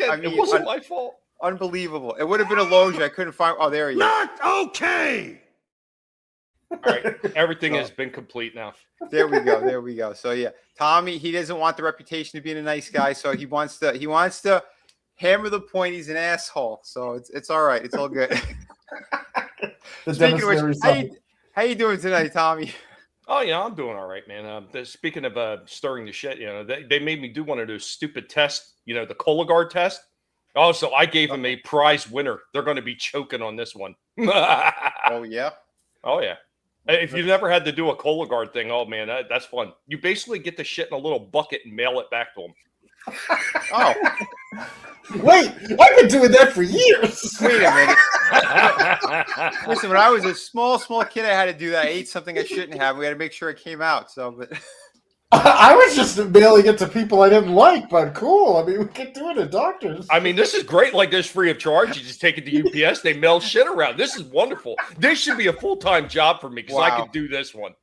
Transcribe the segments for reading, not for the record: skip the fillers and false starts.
It wasn't my fault. Unbelievable. It would have been a Loja. I couldn't find. Oh, there he is. Not okay. All right, everything has been complete now. There we go. So yeah, Tommy, he doesn't want the reputation of being a nice guy, so he wants to hammer the point. He's an asshole. So it's all right. It's all good. Speaking of which, how you doing tonight, Tommy? Oh yeah, I'm doing all right, man. Speaking of stirring the shit, they made me do one of those stupid tests, the Cologuard test. Oh, so I gave them a prize winner. They're going to be choking on this one. Oh yeah. Oh yeah. If you've never had to do a Cologuard thing, oh man, that's fun. You basically get the shit in a little bucket and mail it back to them. Oh, wait! I've been doing that for years. Wait a minute. Listen, when I was a small kid, I had to do that. I ate something I shouldn't have. We had to make sure it came out. So, but I was just mailing it to people I didn't like, but cool. I mean, we can do it at doctors. I mean, this is great. Like this, free of charge. You just take it to UPS. They mail shit around. This is wonderful. This should be a full-time job for me because I could do this one.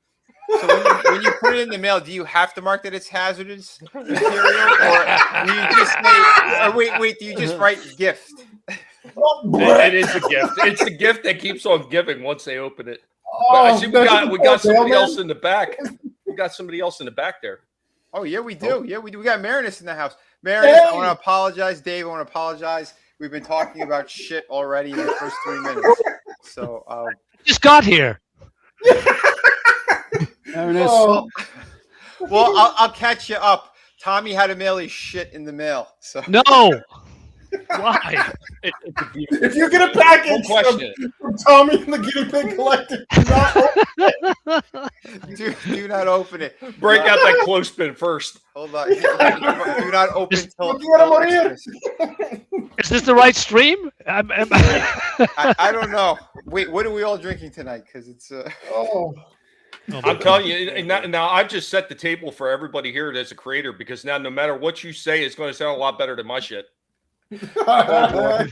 So when you put it in the mail, do you have to mark that it's hazardous material, or do you just say, wait, do you just write gift? It is a gift. It's a gift that keeps on giving once they open it. I see we got somebody else in the back. We got somebody else in the back there. Oh yeah, we do. Yeah, we do. We got Marinus in the house. Marinus, I want to apologize. Dave, I want to apologize. We've been talking about shit already in the first 3 minutes. So just got here. Well, I'll catch you up. Tommy had to mail his shit in the mail. So no. Why? If you get a package from Tommy and the Guinea Pig Collective, do not open it. Break out that clothespin first. Hold on. Do not open until Is this the right stream? I don't know. Wait, what are we all drinking tonight? Because it's I'm telling you, now I've just set the table for everybody here that's a creator, because now no matter what you say, it's going to sound a lot better than my shit. Well,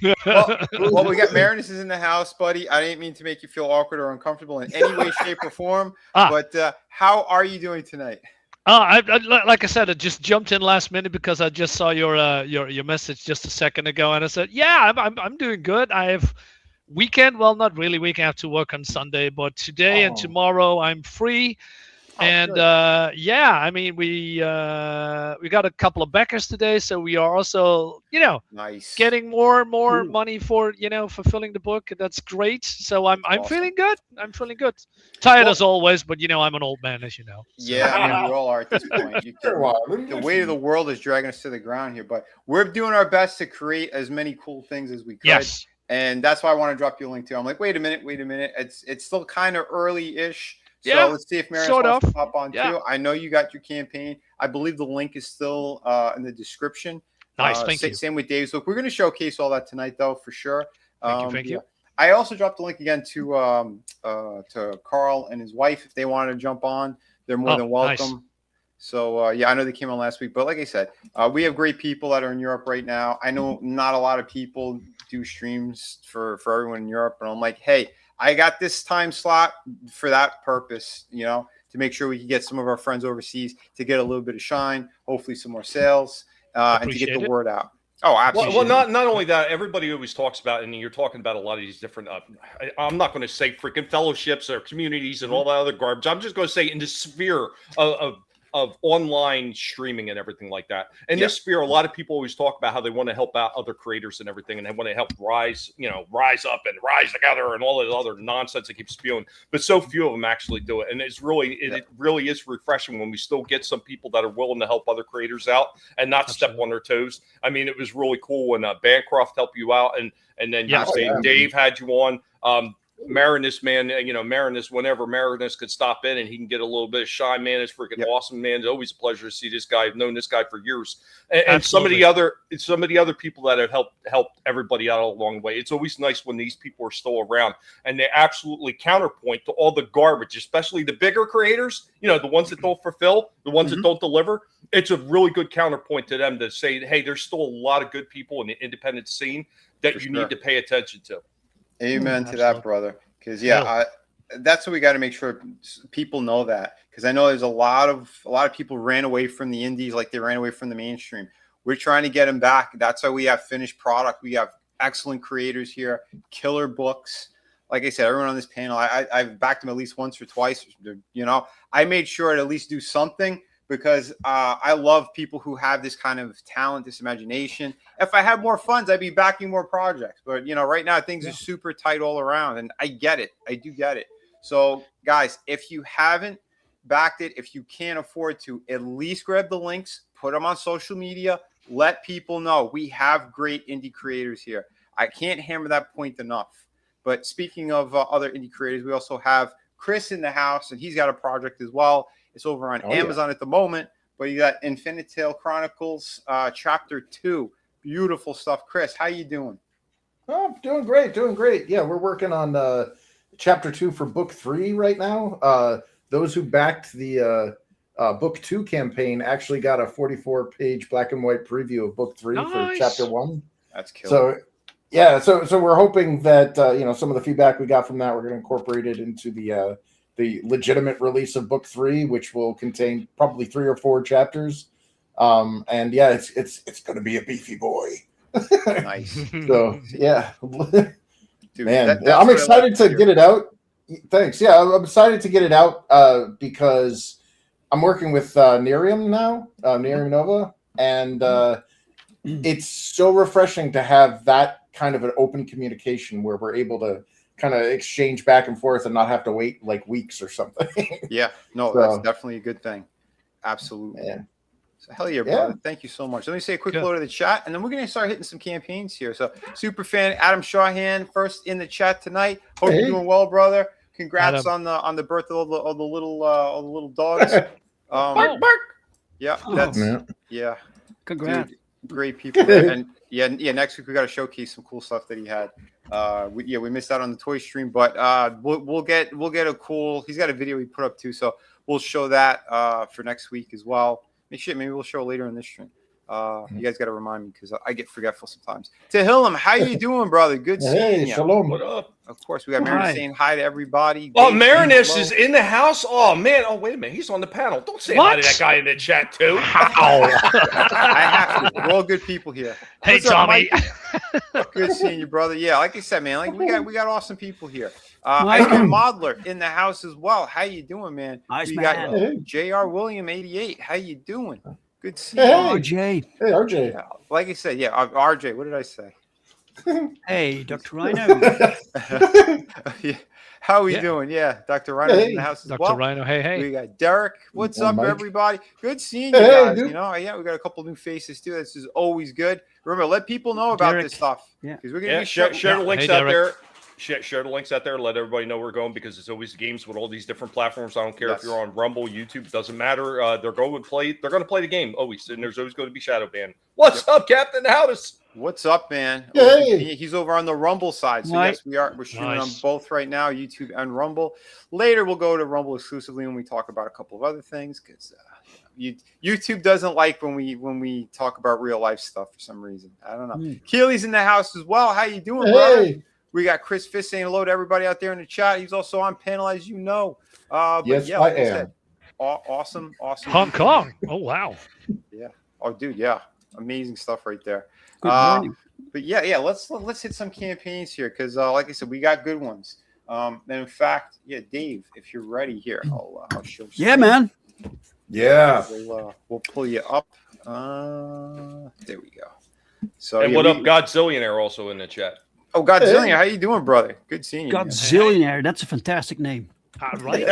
we got Marinus is in the house, buddy. I didn't mean to make you feel awkward or uncomfortable in any way, shape, or form. But how are you doing tonight? Like I said, I just jumped in last minute because I just saw your message just a second ago, and I said, yeah, I'm doing good. I have weekend. Well, not really weekend. I have to work on Sunday, but today and tomorrow I'm free. And yeah, I mean, we got a couple of backers today, so we are also, nice, getting more and more money for fulfilling the book. That's great. So I'm feeling good. I'm feeling good. Tired as always, but I'm an old man, as you know. So. Yeah, I mean, we all are at this point. The weight of the world is dragging us to the ground here, but we're doing our best to create as many cool things as we could. Yes. And that's why I want to drop you a link too. I'm like, wait a minute. It's still kind of early-ish. So yeah, let's see if Marinus wants to pop on too. I know you got your campaign. I believe the link is still in the description. Nice, thank you. Same with Dave's book. We're going to showcase all that tonight, though, for sure. Thank you. I also dropped the link again to Carl and his wife. If they wanted to jump on, they're more than welcome. Nice. So, yeah, I know they came on last week. But like I said, we have great people that are in Europe right now. I know not a lot of people do streams for everyone in Europe. And I'm like, hey, I got this time slot for that purpose, to make sure we can get some of our friends overseas to get a little bit of shine, hopefully some more sales, and to get the word out. Oh, absolutely. Well, not only that, everybody always talks about, and you're talking about a lot of these different, I'm not going to say freaking fellowships or communities and all that other garbage. I'm just going to say in the sphere of online streaming and everything like that. In this sphere, a lot of people always talk about how they want to help out other creators and everything, and they want to help rise up and rise together and all this other nonsense that keeps spewing. But so few of them actually do it, and it really is refreshing when we still get some people that are willing to help other creators out and not step on their toes. I mean, it was really cool when Bancroft helped you out, and then Dave had you on. Marinus, man, Marinus, whenever Marinus could stop in and he can get a little bit of shine, man, it's freaking awesome, man. It's always a pleasure to see this guy. I've known this guy for years, and some of the other people that have helped everybody out along the way. It's always nice when these people are still around and they absolutely counterpoint to all the garbage, especially the bigger creators, the ones that don't fulfill, the ones that don't deliver. It's a really good counterpoint to them to say, hey, there's still a lot of good people in the independent scene that you need to pay attention to. Amen to that, brother. Because that's what we got to make sure people know that. Because I know there's a lot of people ran away from the indies like they ran away from the mainstream. We're trying to get them back. That's why we have finished product. We have excellent creators here, killer books. Like I said, everyone on this panel, I've backed them at least once or twice. You know, I made sure to at least do something because I love people who have this kind of talent, this imagination. If I had more funds, I'd be backing more projects. But, you know, right now things are super tight all around, and I get it. I do get it. So, guys, if you haven't backed it, if you can't afford to, at least grab the links, put them on social media, let people know we have great indie creators here. I can't hammer that point enough. But speaking of other indie creators, we also have Chris in the house, and he's got a project as well. It's over on Amazon at the moment, but you got Infinite Tale Chronicles Chapter 2. Beautiful stuff. Chris, how you doing? Oh, doing great. Yeah, we're working on Chapter 2 for Book 3 right now. Those who backed the Book 2 campaign actually got a 44-page black and white preview of Book 3 for Chapter 1. That's killer. So, yeah, so we're hoping that some of the feedback we got from that, we're going to incorporate it into the legitimate release of Book 3, which will contain probably 3 or 4 chapters. And yeah, it's going to be a beefy boy. Nice. So yeah, Dude, man, I'm excited to get it out. Thanks. Yeah, I'm excited to get it out because I'm working with Nerium now, Nerium Nova, and it's so refreshing to have that kind of an open communication where we're able to kind of exchange back and forth and not have to wait like weeks or something. Yeah, no, So, that's definitely a good thing. Absolutely. Yeah. So hell yeah, brother. Thank you so much. Let me say a quick hello to the chat, and then we're going to start hitting some campaigns here. So super fan Adam Shawhan first in the chat tonight. Hope you're doing well, brother. Congrats on the birth of all the little dogs. Bark. Yeah, Congrats. Dude, great people there. And yeah, next week we got to showcase some cool stuff that he had. We missed out on the toy stream, but we'll get a cool. He's got a video he put up too, so we'll show that for next week as well. Maybe we'll show later in this stream. You guys got to remind me because I get forgetful sometimes. Tehillim, how you doing, brother? Good seeing you. Shalom. What up? Of course, we got Marinus saying hi to everybody. Oh, Dave, Marinus hello. is in the house. Oh man. Oh wait a minute. He's on the panel. Don't say hi to that guy in the chat too. I have to. We're all good people here. Hey, What's up, Tommy. Mike? Good seeing you, brother. Yeah, like I said, man, like we got awesome people here. I got Modler in the house as well. How you doing, man? Nice, we man. got J.R. William 88. How you doing? Good to see Hey. you. RJ. Hey, RJ. Yeah, like I said, RJ. What did I say? Hey, Dr. Rhino. Yeah. How are we doing? Yeah, Dr. Rhino's in the house as Dr. well. Rhino, hey. We got Derek. What's up, Mike. everybody? Good seeing you Hey, guys. dude. You know, yeah, we got a couple new faces too. This is always good. Remember, let people know about Derek. this stuff. Yeah. Because we're gonna Yeah, be share the links Hey, out Derek. there. Share the links out there. Let everybody know we're going because it's always games with all these different platforms. I don't care Yes. if you're on Rumble, YouTube, it doesn't matter. They're going to play the game always, and there's always going to be Shadow Ban. What's up, Captain House? What's up, man? Yay. He's over on the Rumble side. So Right. yes, we're streaming on Nice. both right now, YouTube and Rumble. Later we'll go to Rumble exclusively when we talk about a couple of other things because YouTube doesn't like when we talk about real life stuff for some reason. I don't know. Keely's in the house as well. How you doing, brother? Hey. We got Chris Fisk saying hello to everybody out there in the chat. He's also on panel, as you know. But Yes, yeah, I like am. said, awesome. Hong Kong. Oh, wow. Yeah. Oh, dude. Yeah. Amazing stuff right there. Good morning. But yeah. Let's hit some campaigns here because, like I said, we got good ones. And in fact, yeah, Dave, if you're ready here, I'll show. Yeah, man. Yeah. We'll pull you up. There we go. So And yeah, what up, Godzillionaire also in the chat. Oh, Godzilla, how you doing, brother? Good seeing you. man. Godzillionaire. That's a fantastic name. Right.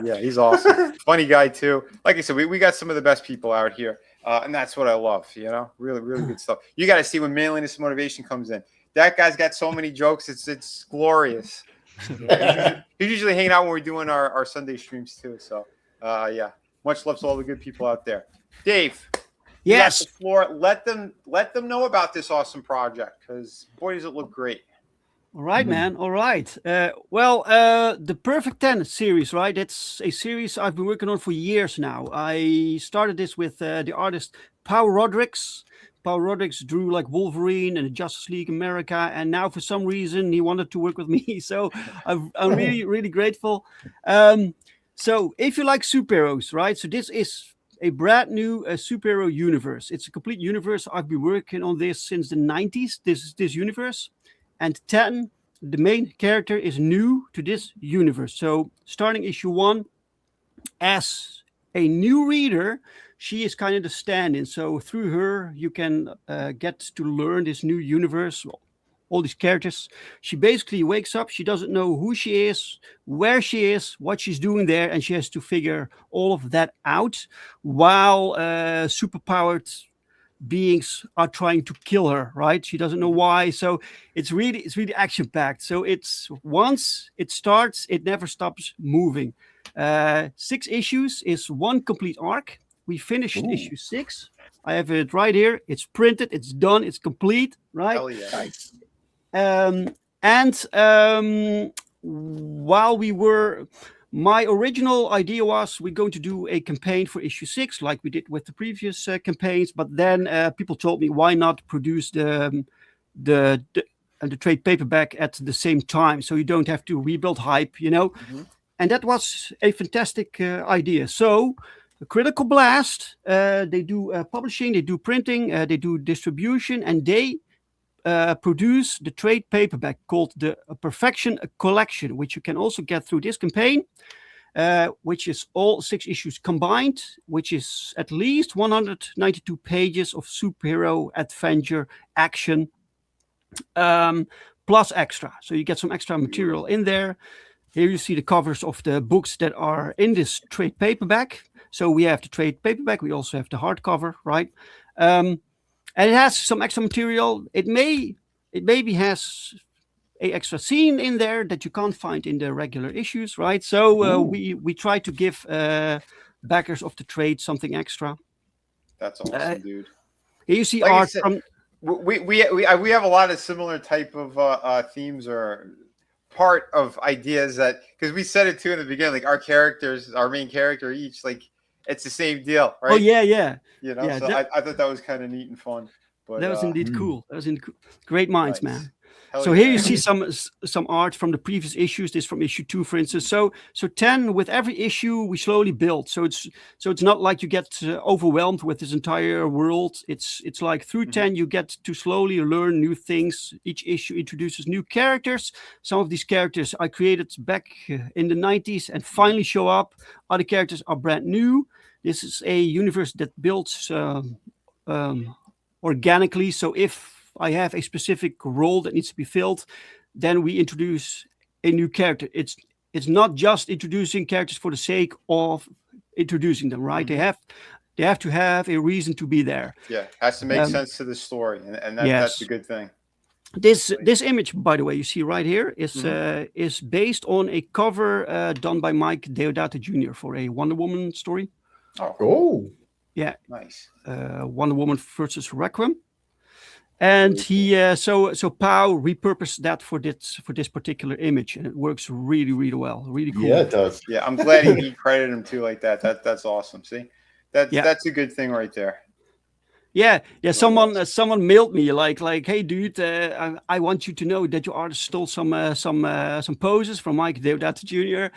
Yeah, he's awesome. Funny guy too. Like I said, we got some of the best people out here, and that's what I love. You know, really good stuff. You got to see when manliness and motivation comes in. That guy's got so many jokes. It's glorious. He's usually hanging out when we're doing our Sunday streams too. So yeah, much love to all the good people out there. Dave, you got Yes. the floor. Let them know about this awesome project because boy, does it look great. All right, man. All right. The Perfect 10 series, right? It's a series I've been working on for years now. I started this with the artist Paul Rodrigues. Paul Rodrigues drew like Wolverine and Justice League America, and now for some reason he wanted to work with me. So I'm really grateful. So if you like superheroes, right? So this is a brand new superhero universe. It's a complete universe. I've been working on this since the 90s. This universe, and 10, the main character, is new to this universe. So starting issue 1, as a new reader, she is kind of the stand-in. So through her, you can get to learn this new universe, all these characters. She basically wakes up. She doesn't know who she is, where she is, what she's doing there, and she has to figure all of that out while superpowered beings are trying to kill her. Right? She doesn't know why. So it's really action-packed. So it's once it starts, it never stops moving. 6 issues is one complete arc. We finished issue 6. I have it right here. It's printed. It's done. It's complete. Right? Hell yeah. Nice. While we were, my original idea was we're going to do a campaign for issue 6, like we did with the previous campaigns. But then people told me, why not produce the trade paperback at the same time, so you don't have to rebuild hype, you know. And that was a fantastic idea. So Critical Blast, they do publishing, they do printing, they do distribution, and they produce the trade paperback called the Perfection Collection, which you can also get through this campaign, which is all 6 issues combined, which is at least 192 pages of superhero adventure action, plus extra. So you get some extra material in there. Here you see the covers of the books that are in this trade paperback. So we have the trade paperback. We also have the hardcover, right? And it has some extra material. It maybe has a extra scene in there that you can't find in the regular issues, right? So we try to give backers of the trade something extra. That's awesome, dude. Here you see Like I art said, from. We have a lot of similar type of themes or part of ideas, that because we said it too in the beginning, like our main character each, like it's the same deal, right? Oh yeah. You know, Yeah, so I thought that was kind of neat and fun. But that was indeed cool. That was great minds, nice. man. Hell So yeah. here you see some art from the previous issues. This from issue 2, for instance. So 10, with every issue we slowly build. So it's not like you get overwhelmed with this entire world. It's like through 10 you get to slowly learn new things. Each issue introduces new characters. Some of these characters I created back in the 90s and finally show up. Other characters are brand new. This is a universe that builds organically. So if I have a specific role that needs to be filled, then we introduce a new character. It's not just introducing characters for the sake of introducing them, right? They have to have a reason to be there. Yeah, has to make sense to the story, and that's a good thing. This image, by the way, you see right here is based on a cover done by Mike Deodato Jr. for a Wonder Woman story. Oh, yeah, nice. Wonder Woman versus Requiem. And he so Pau repurposed that for this particular image, and it works really well, really cool. Yeah, it does. Yeah, I'm glad he credited him too like that. That's awesome. See, that's a good thing right there. Yeah. Someone mailed me like, hey dude, I want you to know that your artist stole some poses from Mike Deodato Jr.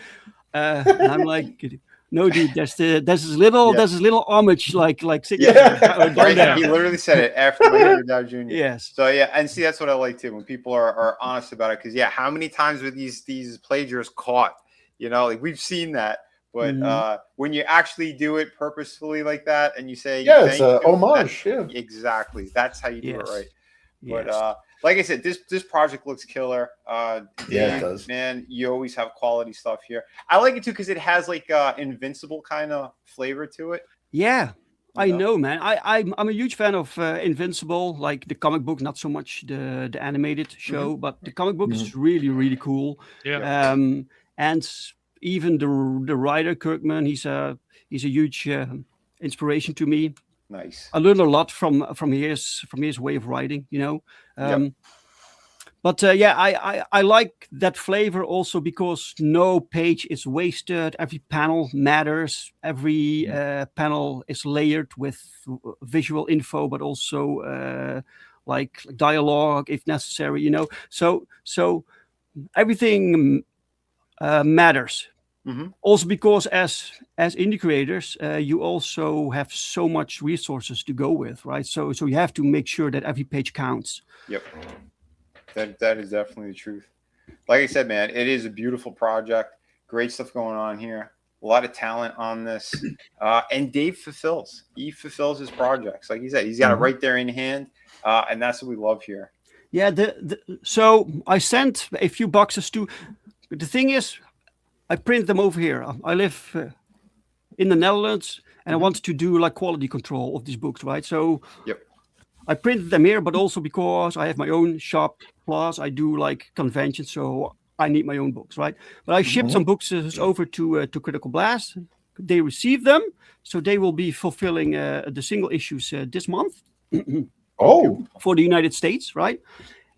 And I'm like, no, dude, there's this little homage like right. He literally said it after Mike Deodato Jr. Yes. So yeah, and see, that's what I like too, when people are honest about it, because how many times were these plagiarists caught? You know, like we've seen that. But when you actually do it purposefully like that, and you say, it's a homage. Yeah, exactly. That's how you do it right. Yes. But like I said, this project looks killer. it does. Man, you always have quality stuff here. I like it too because it has like Invincible kind of flavor to it. Yeah, I know, man. I'm a huge fan of Invincible, like the comic book, not so much the animated show, but the comic book is really cool. Yeah. And even the writer Kirkman, he's a huge inspiration to me. Nice. I learned a lot from his way of writing, you know. But I like that flavor also because no page is wasted. Every panel matters. Every panel is layered with visual info, but also like dialogue if necessary, you know. So everything matters. Also because as indie creators, you also have so much resources to go with, right? So you have to make sure that every page counts. Yep. That is definitely the truth. Like I said, man, it is a beautiful project. Great stuff going on here. A lot of talent on this. And Dave fulfills. He fulfills his projects. Like he said, he's got it right there in hand. And that's what we love here. Yeah. So I sent a few boxes to. The thing is, I print them over here. I live in the Netherlands, and I wanted to do like quality control of these books, right? So I printed them here, but also because I have my own shop. Plus, I do like conventions, so I need my own books, right? But I shipped some books over to Critical Blast. They received them, so they will be fulfilling the single issues this month. For the United States, right?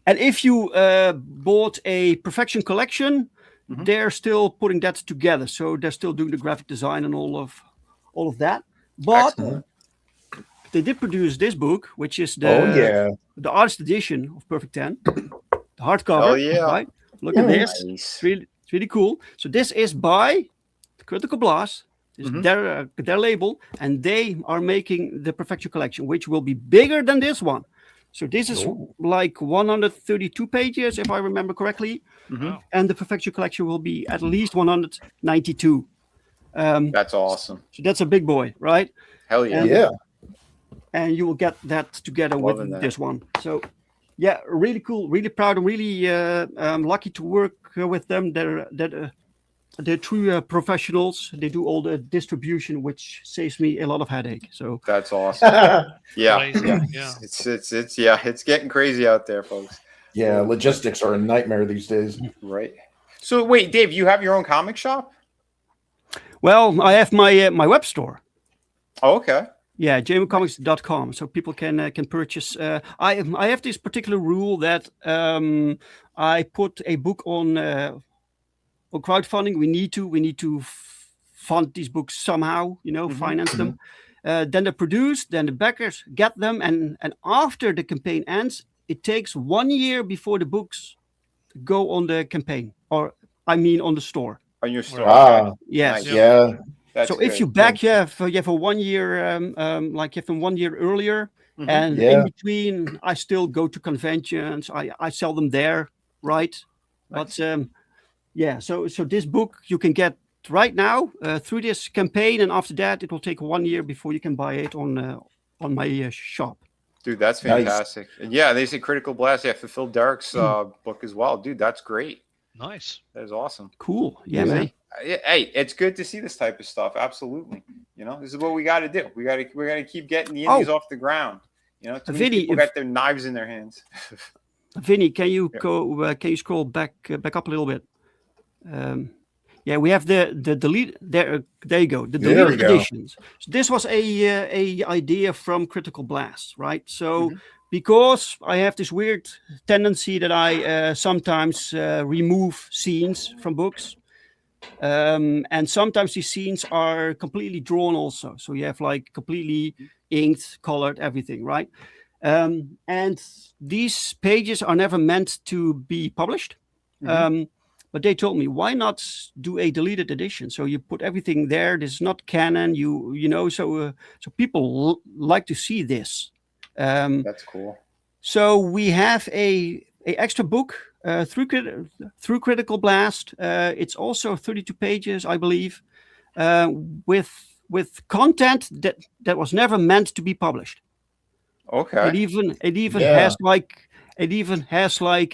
And if you bought a Perfection collection, they're still putting that together. So they're still doing the graphic design and all of that. But they did produce this book, which is the artist edition of Perfect 10, the hardcover. Right? Look at this. Nice. It's really cool. So this is by Critical Blast. It's their label, and they are making the Perfection collection, which will be bigger than this one. So this is like 132 pages, if I remember correctly. And the Perfection collection will be at least 192. That's awesome. So that's a big boy, right? Hell yeah. And you will get that together with this one. So yeah, really cool, really proud. I'm really lucky to work with them. They're true professionals. They do all the distribution, which saves me a lot of headache. So that's awesome. It's getting crazy out there, folks. Yeah, logistics are a nightmare these days. Right. So wait, Dave, you have your own comic shop? Well, I have my web store. Oh, okay. Yeah, jmocomics.com, so people can purchase. I have this particular rule that I put a book on crowdfunding. We need to fund these books somehow, finance them. Then they're produced, then the backers get them, and after the campaign ends, it takes 1 year before the books go on the campaign, or I mean on the store. On your store. Yes. Nice. Yeah. That's so if you back, you have a 1 year, like you have them 1 year earlier, and in between, I still go to conventions. I sell them there, right? Nice. But so this book you can get right now through this campaign, and after that, it will take 1 year before you can buy it on my shop. Dude, that's fantastic. Nice. And yeah, they say Critical Blast. Yeah, fulfilled Derek's book as well. Dude, that's great. Nice. That is awesome. Cool. Yeah, man. Hey, it's good to see this type of stuff. Absolutely. This is what we got to do. We got to keep getting the indies off the ground. Too many people got their knives in their hands. Vinny, can you go? Can you scroll back up a little bit? We have the delete. There you go. The deleted editions. So this was a idea from Critical Blast, right? So. Because I have this weird tendency that I sometimes remove scenes from books. And sometimes these scenes are completely drawn also. So you have like completely inked, colored, everything, right? And these pages are never meant to be published. But they told me, why not do a deleted edition? So you put everything there. This is not canon, so people like to see this. That's cool. So we have a extra book through Critical Blast. It's also 32 pages, I believe, with content that was never meant to be published. Okay. It even has like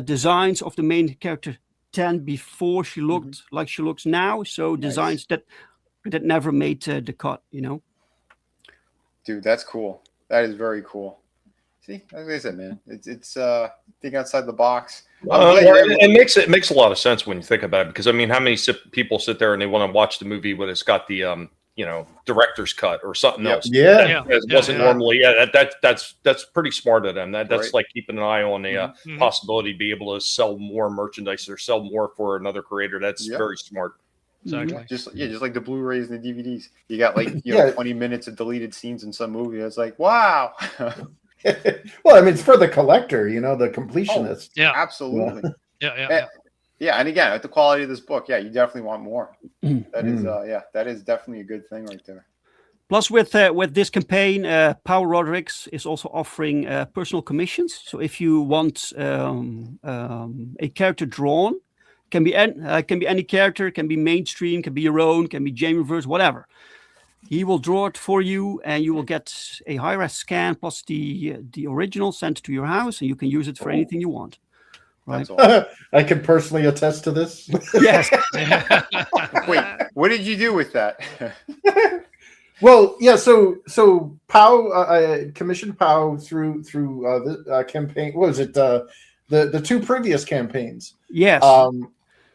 designs of the main character 10 before she looked like she looks now. So designs that never made the cut. Dude, that's cool. That is very cool. See, like I said, man, it's think outside the box. It makes a lot of sense when you think about it, because I mean, how many people sit there and they want to watch the movie when it's got the director's cut or something else? It wasn't normally. Yeah, that's pretty smart of them. That's like keeping an eye on the possibility to be able to sell more merchandise or sell more for another creator. That's very smart. Exactly. Just like the Blu-rays and the DVDs. You got like 20 minutes of deleted scenes in some movie. It's like, wow. Well, I mean, it's for the collector, the completionist. Absolutely. Yeah. Yeah, and again, at the quality of this book, yeah, you definitely want more. That is, Mm. that is definitely a good thing right there. Plus, with this campaign, Power Rodrigues is also offering personal commissions. So if you want a character drawn, can be any character, can be mainstream, can be your own, can be Jamie Verse, whatever. He will draw it for you, and you will get a high-res scan plus the original sent to your house, and you can use it for anything you want. Right? That's all. I can personally attest to this. Yes. Wait, what did you do with that? Well, yeah. So POW I commissioned POW through the campaign. What was it? The two previous campaigns. Yes.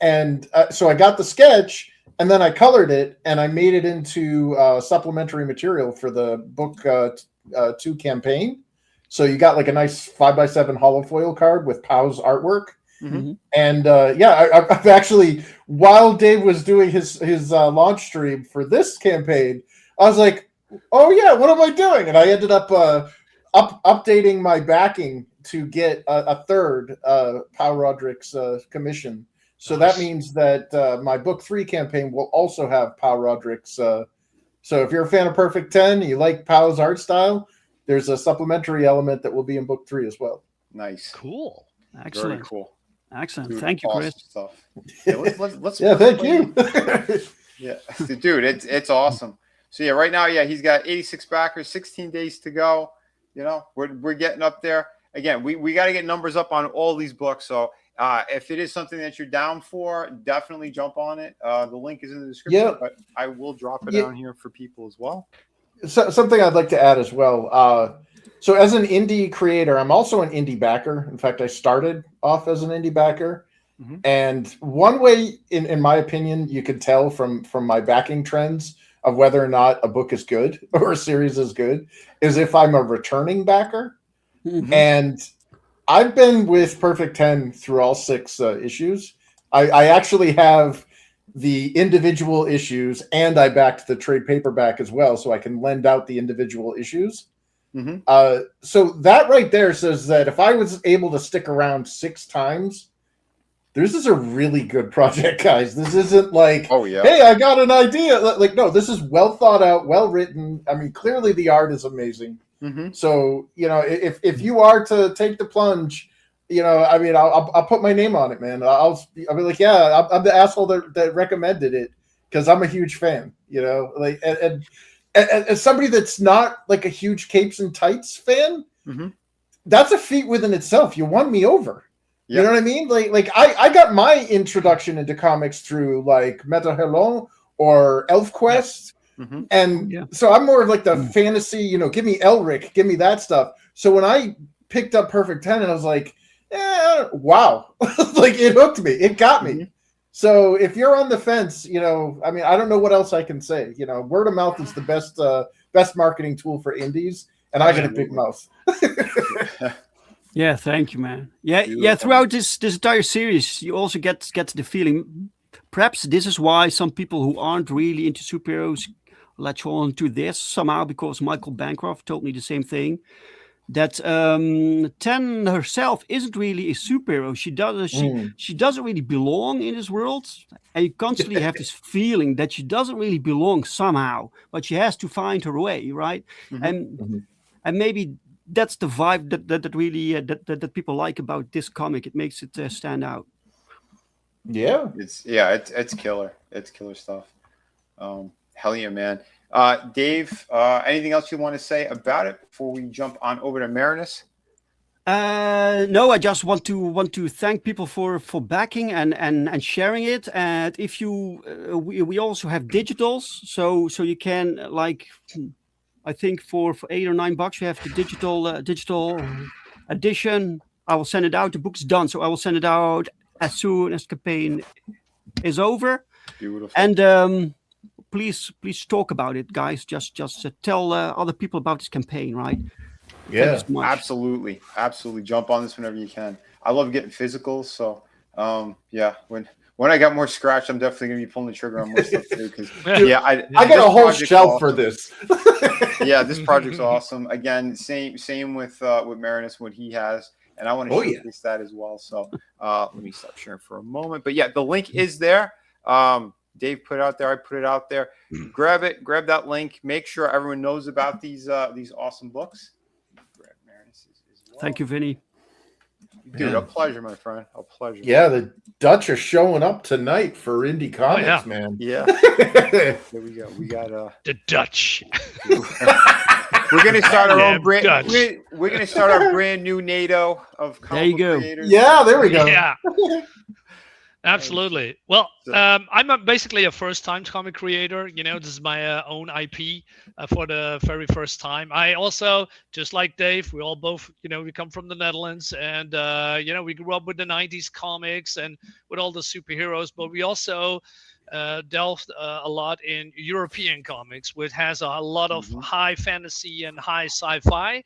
And so I got the sketch, and then I colored it, and I made it into supplementary material for the book 2 campaign. So you got like a nice 5x7 holofoil card with POW's artwork. Mm-hmm. And I've actually, while Dave was doing his launch stream for this campaign, I was like, oh yeah, what am I doing? And I ended up updating my backing to get a third Power Rodrigues commission. So that means that my book 3 campaign will also have Power Rodrigues. So if you're a fan of Perfect 10, you like Pow's art style, there's a supplementary element that will be in book 3 as well. Nice. Cool. Excellent. Very cool. Excellent. Dude, Thank you, awesome Chris. stuff. Yeah, let's Yeah, thank you. Yeah, dude, it's awesome. So yeah, right now, yeah, he's got 86 backers, 16 days to go. You know, we're getting up there. Again, we got to get numbers up on all these books. So if it is something that you're down for, definitely jump on it. The link is in the description, Yeah. but I will drop it down here for people as well. So, something I'd like to add as well. So as an indie creator, I'm also an indie backer. In fact, I started off as an indie backer. Mhm. And one way, in my opinion, you could tell from my backing trends of whether or not a book is good or a series is good is if I'm a returning backer. Mhm. And I've been with Perfect 10 through all 6 issues. I actually have the individual issues, and I backed the trade paperback as well, so I can lend out the individual issues. Mhm. So that right there says that if I was able to stick around 6 times, this is a really good project, guys. This isn't like, Oh yeah. hey, I got an idea. Like, no, this is well thought out, well written. I mean, clearly the art is amazing. Mm-hmm. So, you know, if you are to take the plunge, you know, I mean, I'll put my name on it, man. I'll be like, yeah, I'm the asshole that recommended it because I'm a huge fan. You know, like, and as somebody that's not like a huge capes and tights fan, Mm-hmm. that's a feat within itself. You won me over. Yep. You know what I mean? Like I got my introduction into comics through like Meta Hello or ElfQuest. Mm-hmm. And so I'm more of like the fantasy, you know, give me Elric, give me that stuff. So when I picked up Perfect 10, and I was like, wow, like it hooked me, it got me. Mm-hmm. So if you're on the fence, you know, I mean, I don't know what else I can say. You know, word of mouth is the best marketing tool for indies, and I got a big mouth. Yeah, thank you, man. Yeah, Beautiful. yeah. Throughout this entire series, you also get the feeling. Perhaps this is why some people who aren't really into superheroes latch on to this somehow, because Michael Bancroft told me the same thing. That Ten herself isn't really a superhero. She doesn't really belong in this world, and you constantly have this feeling that she doesn't really belong somehow, but she has to find her way, right? Mm-hmm. And maybe that's the vibe that really that people like about this comic. It makes it stand out. Yeah, it's killer. It's killer stuff. Hell yeah, man. Dave, anything else you want to say about it before we jump on over to Marinus? No, I just want to thank people for backing and sharing it. And if you, we also have digitals, so you can like, I think for $8 or $9 we have the digital edition. I will send it out. The book's done, so I will send it out as soon as the campaign is over. Beautiful. And please talk about it, guys. Just tell other people about this campaign, right? yeah, So much. Absolutely. Jump on this whenever you can. I love getting physicals, so yeah. When I got more scratch, I'm definitely gonna be pulling the trigger on more stuff too. Because I got a whole shelf for this. Yeah, this project's awesome. Again, same with Marinus, what he has. and I want to Oh, yeah. showcase that as well. So let me stop sharing for a moment. But yeah, the link is there. Dave put it out there. I put it out there. Grab it. Grab that link. Make sure everyone knows about these awesome books. Grab Marinus as well. Thank you, Vinny. Dude, Yeah. a pleasure, my friend. A pleasure. Yeah, the Dutch are showing up tonight for indie comics, yeah. man. Yeah. There we go. We got The Dutch. we're gonna start our Yeah, own brand. Dutch. We're gonna start our brand new NATO of There you comic go. creators. Yeah, there we go. Yeah. Absolutely. Well, So- I'm basically a first-time comic creator. This is my own IP for the very first time. I also, just like Dave, we all both, we come from the Netherlands, and we grew up with the '90s comics and with all the superheroes. But we also delved a lot in European comics, which has a lot of high fantasy and high sci-fi.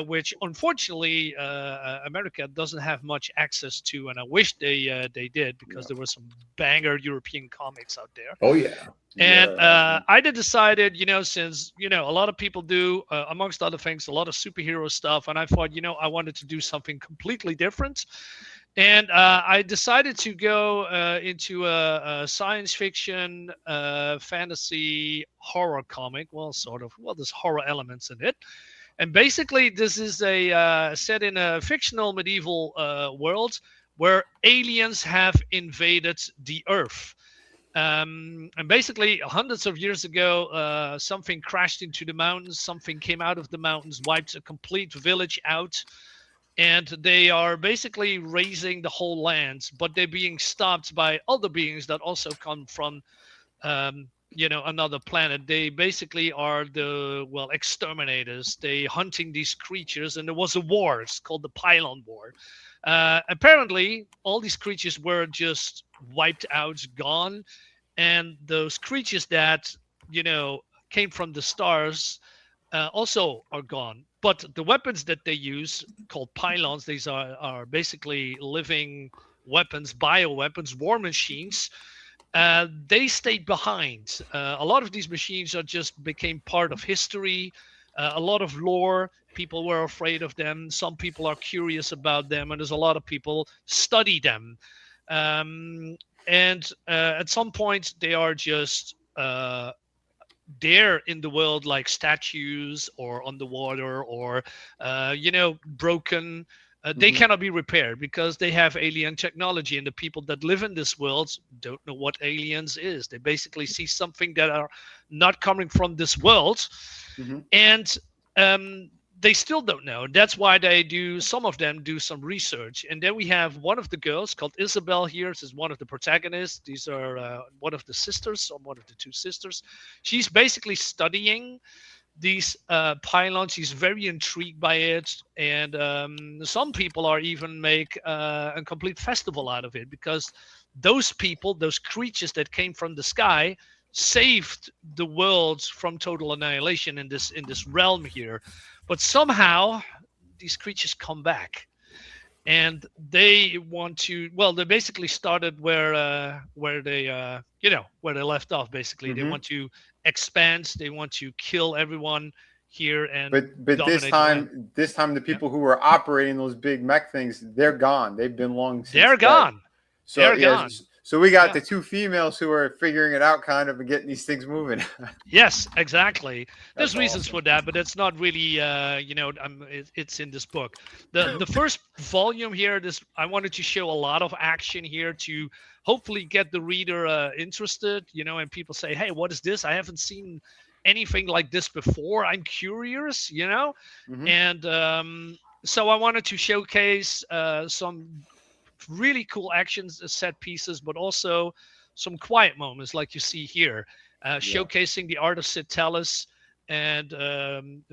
Which unfortunately America doesn't have much access to, and I wish they did, because there were some banger European comics out there. Oh, yeah. And Yeah. I decided, since a lot of people do, amongst other things, a lot of superhero stuff, and I thought, I wanted to do something completely different. And I decided to go into a science fiction, fantasy, horror comic. Well, sort of. Well, there's horror elements in it. And basically, this is set in a fictional medieval world where aliens have invaded the Earth. And basically, hundreds of years ago, something crashed into the mountains. Something came out of the mountains, wiped a complete village out. And they are basically raising the whole land, but they're being stopped by other beings that also come from another planet. They basically are the exterminators. They hunting these creatures, and there was a war. It's called the Pylon War. Apparently, all these creatures were just wiped out, gone, and those creatures that came from the stars also are gone. But the weapons that they use, called pylons, these are basically living weapons, bioweapons, war machines. They stayed behind. A lot of these machines just became part of history. A lot of lore. People were afraid of them. Some people are curious about them, and there's a lot of people study them. And at some point, they are just there in the world, like statues or underwater or broken. They cannot be repaired because they have alien technology, and the people that live in this world don't know what aliens is. They basically see something that are not coming from this world, and they still don't know. That's why some of them do some research. And then we have one of the girls called Isabel here. This is one of the protagonists. These are one of the sisters, or one of the two sisters. She's basically studying these pylons. She's very intrigued by it, and some people are even make a complete festival out of it, because those people, those creatures that came from the sky, saved the world from total annihilation in this realm here. But somehow these creatures come back, and they want to. Well, they basically started where they left off. Basically, they want to expand. They want to kill everyone here, and but this time the people who were operating those big mech things, they're gone. They've been long since they're dead. gone. So They're gone. So we got the two females who are figuring it out, kind of, and getting these things moving. Yes, exactly. There's That's reasons awesome. for that, but it's not really, it's in this book. The first volume here, I wanted to show a lot of action here to hopefully get the reader interested, and people say, hey, what is this? I haven't seen anything like this before. I'm curious, and so I wanted to showcase some really cool actions, set pieces, but also some quiet moments like you see here, showcasing the art of Sid Tallis. And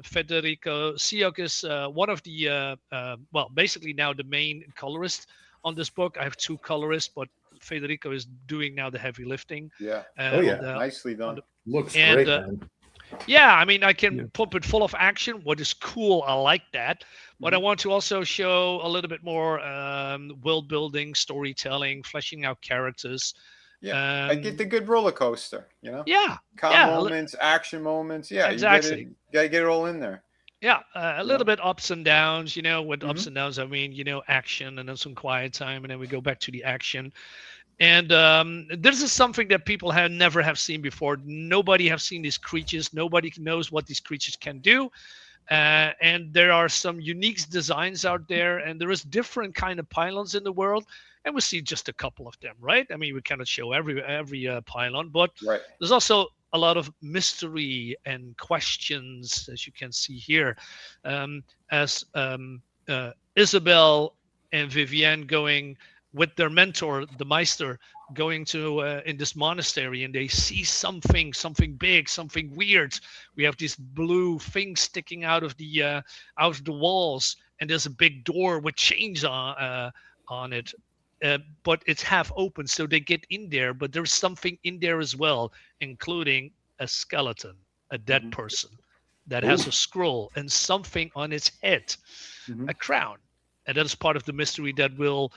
Federico Siok is one of the, basically now the main colorist on this book. I have two colorists, but Federico is doing now the heavy lifting. Yeah. Nicely done. Looks great, man. Yeah, I mean, I can pump it full of action. What is cool, I like that. But I want to also show a little bit more world building, storytelling, fleshing out characters. Yeah, I get the good roller coaster, Yeah. Calm moments, action moments. Yeah, exactly. You gotta get it all in there. Yeah, a little bit ups and downs, with Mm-hmm. ups and downs, I mean, action and then some quiet time, and then we go back to the action. And this is something that people have never have seen before. Nobody have seen these creatures. Nobody knows what these creatures can do. And there are some unique designs out there, and there is different kind of pylons in the world, and we see just a couple of them, right? I mean, we cannot show every pylon, but Right. there's also a lot of mystery and questions, as you can see here, as Isabel and Vivienne going with their mentor, the Meister, going to in this monastery, and they see something big, something weird. We have this blue thing sticking out of the walls, and there's a big door with chains on it, but it's half open, so they get in there. But there's something in there as well, including a skeleton, a dead person that has a scroll and something on its head, a crown, and that is part of the mystery that will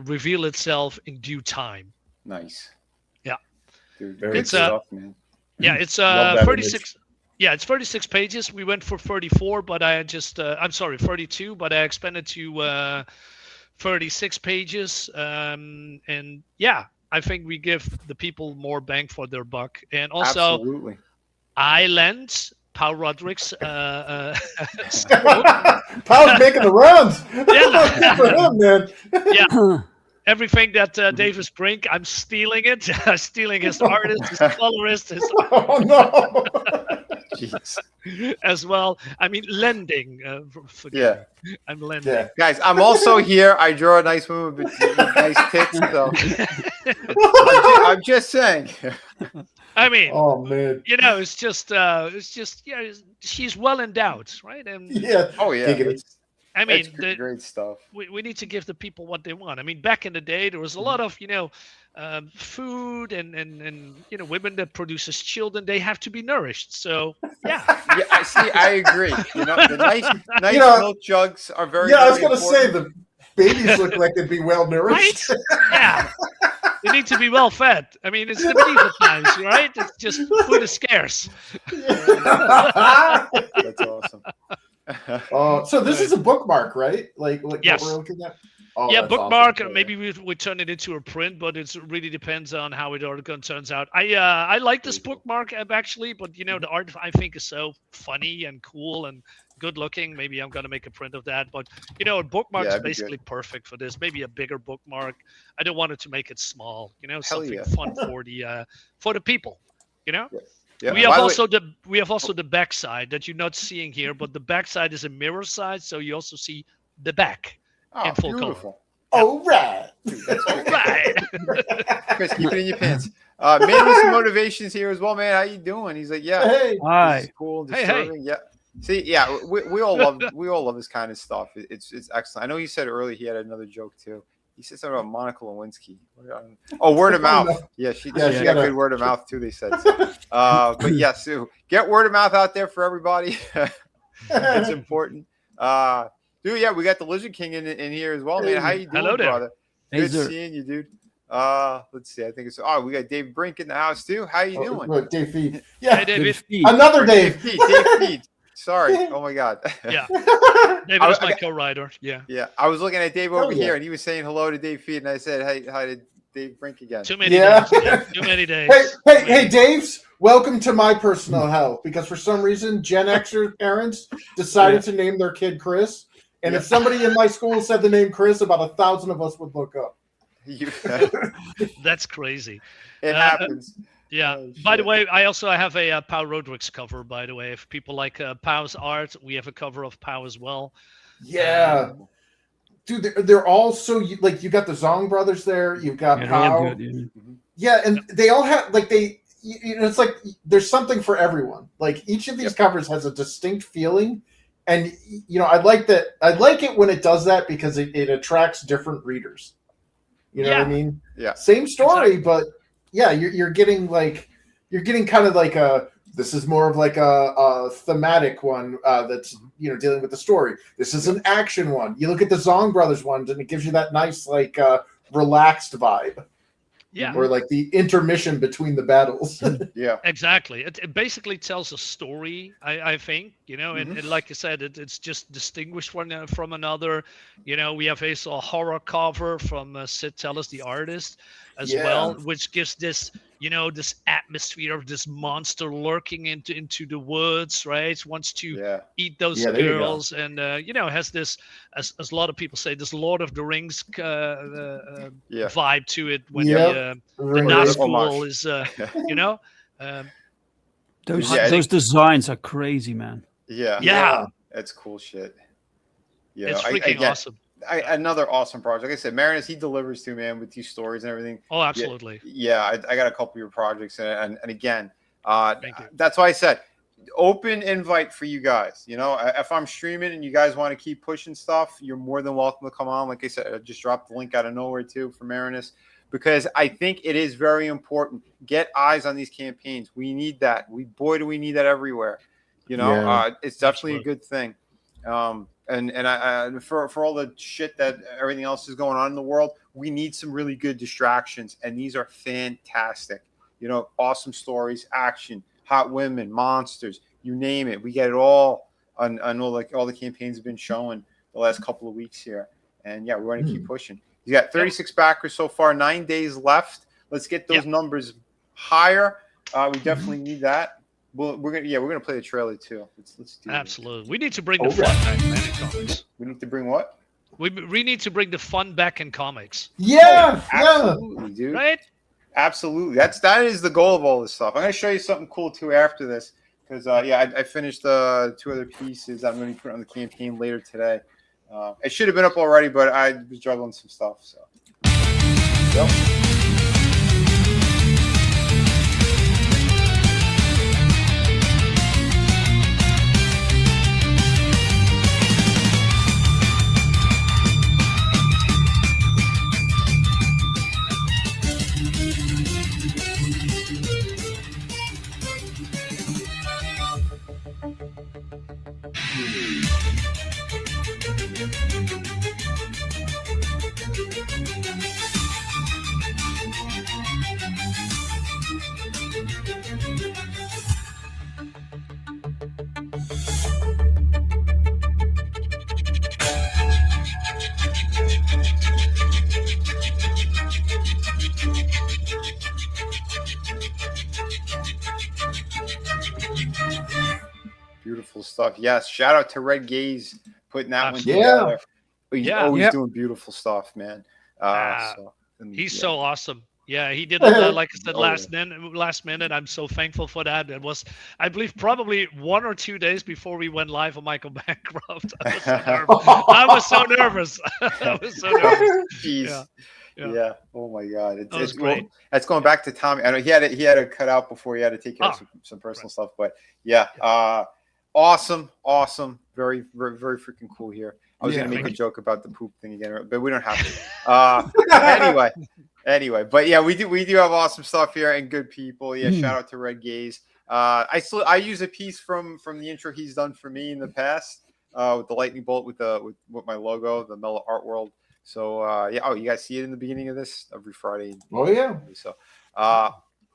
reveal itself in due time. Nice. Yeah. Dude, Very It's cool. stuff, man. Yeah, it's Love that 36. Yeah, it's 36 pages. We went for 34, but I just I'm sorry, 32, but I expanded to 36 pages. And yeah, I think we give the people more bang for their buck. And also, Absolutely. I lent Paul Roderick's Paul's making the runs. Good for him, man. yeah. Everything that Davis Brink, I'm stealing it. I'm stealing his artist, his colorist, his Oh no. Jeez. as well. I mean, lending. Yeah. I'm lending. Yeah. Guys, I'm also here. I draw a nice woman with nice tits, so I'm just saying. I mean, Oh man. it's just she's well endowed, right? And Yeah. Oh yeah. Giggity. I mean, It's great stuff. we need to give the people what they want. I mean, back in the day, there was a lot of food and women that produces children. They have to be nourished. So yeah, Yeah, I agree. The nice milk jugs are very. Yeah, I was very gonna say important. the babies look like they'd be well right? nourished. Yeah. They need to be well fed. I mean, it's the medieval times, right? It's just food is scarce. That's awesome. So this is a bookmark, right? Like Yes. what we're looking at. Oh, Yeah, that's bookmark. awesome. Maybe we turn it into a print, but it really depends on how it all turns out. I like this bookmark actually, but the art I think is so funny and cool and good looking. Maybe I'm gonna make a print of that. But a bookmark is that'd be basically perfect for this. Maybe a bigger bookmark. I don't want it to make it small. Something yeah. fun for the people. Yeah. We have By the way- also the back side that you're not seeing here, but the back side is a mirror side, so you also see the back. in full color. beautiful. All right. Dude, that's great. Right. Chris, keep it in your pants. Man with some motivations here as well, man. How you doing? He's like, yeah, Hey. this is Hi. cool. Hey, hey. Disturbing. Yeah. See, yeah, we all love this kind of stuff. It's excellent. I know you said earlier he had another joke too. He said something about Monica Lewinsky. Oh, word of mouth. Yeah, she got good word of mouth too. They said. So. But yeah, Sue, get word of mouth out there for everybody. It's important. Dude, yeah, we got the Lizard King in here as well, man. How you doing, Hello there. brother? Hey, Good sir. seeing you, dude. Let's see. I think it's we got Dave Brink in the house too. How you doing? Look, Dave Feed. Yeah. Hey, David. Another Dave. Dave Feed. Sorry. Oh my God. Yeah. David is my co-writer. Yeah. Yeah. I was looking at Dave Hell over yeah. here, and he was saying hello to Dave Feed, and I said, "Hey, hi to Dave Brink again." Too many Yeah. days. Yeah, too many days. Hey, Dave's. Welcome to my personal hell, because for some reason Gen Xer parents decided to name their kid Chris, and if somebody in my school said the name Chris, about 1,000 of us would look up. That's crazy. It happens. Yeah. Oh, By the shit. way, I also have a Pau Roderick's cover. By the way, if people like Pau's art, we have a cover of Pau as well. Yeah, dude, they're all so like you got the Zong brothers there, you've got Pao. Yeah, and they all have it's like there's something for everyone. Like each of these covers has a distinct feeling, and I like that. I like it when it does that because it attracts different readers. You know what I mean? Yeah. Same story, but yeah, you're getting kind of like this is more of like a thematic one that's dealing with the story. This is an action one. You look at the Zong Brothers ones, and it gives you that nice like relaxed vibe. Yeah. or like the intermission between the battles. Yeah. Exactly. It basically tells a story, I think, and like I said, it's just distinguished from another. We have a horror cover from Sid Tellis, the artist, as well, which gives this, this atmosphere of this monster lurking into the woods, right? Wants to Yeah. eat those Yeah, there you go. girls, and has this, as a lot of people say, this Lord of the Rings vibe to it when the Nazgul is, um, Those designs are crazy, man. Yeah. That's cool shit. Yeah. It's freaking awesome. Another awesome project. Like I said, Marinus, he delivers to, man, with these stories and everything. Oh, absolutely. Yeah. I got a couple of your projects, and again, Thank you. that's why I said open invite for you guys. If I'm streaming and you guys want to keep pushing stuff, you're more than welcome to come on. Like I said, I just dropped the link out of nowhere too for Marinus, because I think it is very important. Get eyes on these campaigns. We need that. Boy, do we need that everywhere. It's definitely a good thing. And for all the shit that everything else is going on in the world, we need some really good distractions, and these are fantastic. Awesome stories, action, hot women, monsters, you name it. We get it all. I know, like, all the campaigns have been showing the last couple of weeks here, and yeah, we're going to keep pushing. You got 36 backers so far, 9 days left. Let's get those numbers higher. We definitely need that. Well, we're gonna play the trailer too. Let's do Absolutely. We need to bring the fun back, man, in comics. We need to bring what? We need to bring the fun back in comics. Yeah, absolutely, dude. Right? Absolutely. That is the goal of all this stuff. I'm gonna show you something cool too after this, because I finished 2 other pieces. I'm gonna put on the campaign later today. It should have been up already, but I was juggling some stuff. So. Yep. Beautiful stuff. Yes. Shout out to Red Gaze putting that one together. He's always doing beautiful stuff, man. He's so awesome. Yeah, he did it, like I said, last minute. I'm so thankful for that. It was, I believe, probably 1 or 2 days before we went live on Michael Bancroft. I was so nervous. I was so nervous. Jeez. Yeah. Oh my God. It's great. Well, that's going back to Tommy. I know he had to cut out before he had to take care of some personal stuff, but awesome. Very, very, very freaking cool here. I was going to make a joke about the poop thing again, but we don't have to. Anyway, but yeah, we do have awesome stuff here and good people. Yeah. Shout out to Red Gaze. I use a piece from the intro he's done for me in the past, with the lightning bolt with my logo, the Mellow Art World. So you guys see it in the beginning of this every Friday. Oh yeah. So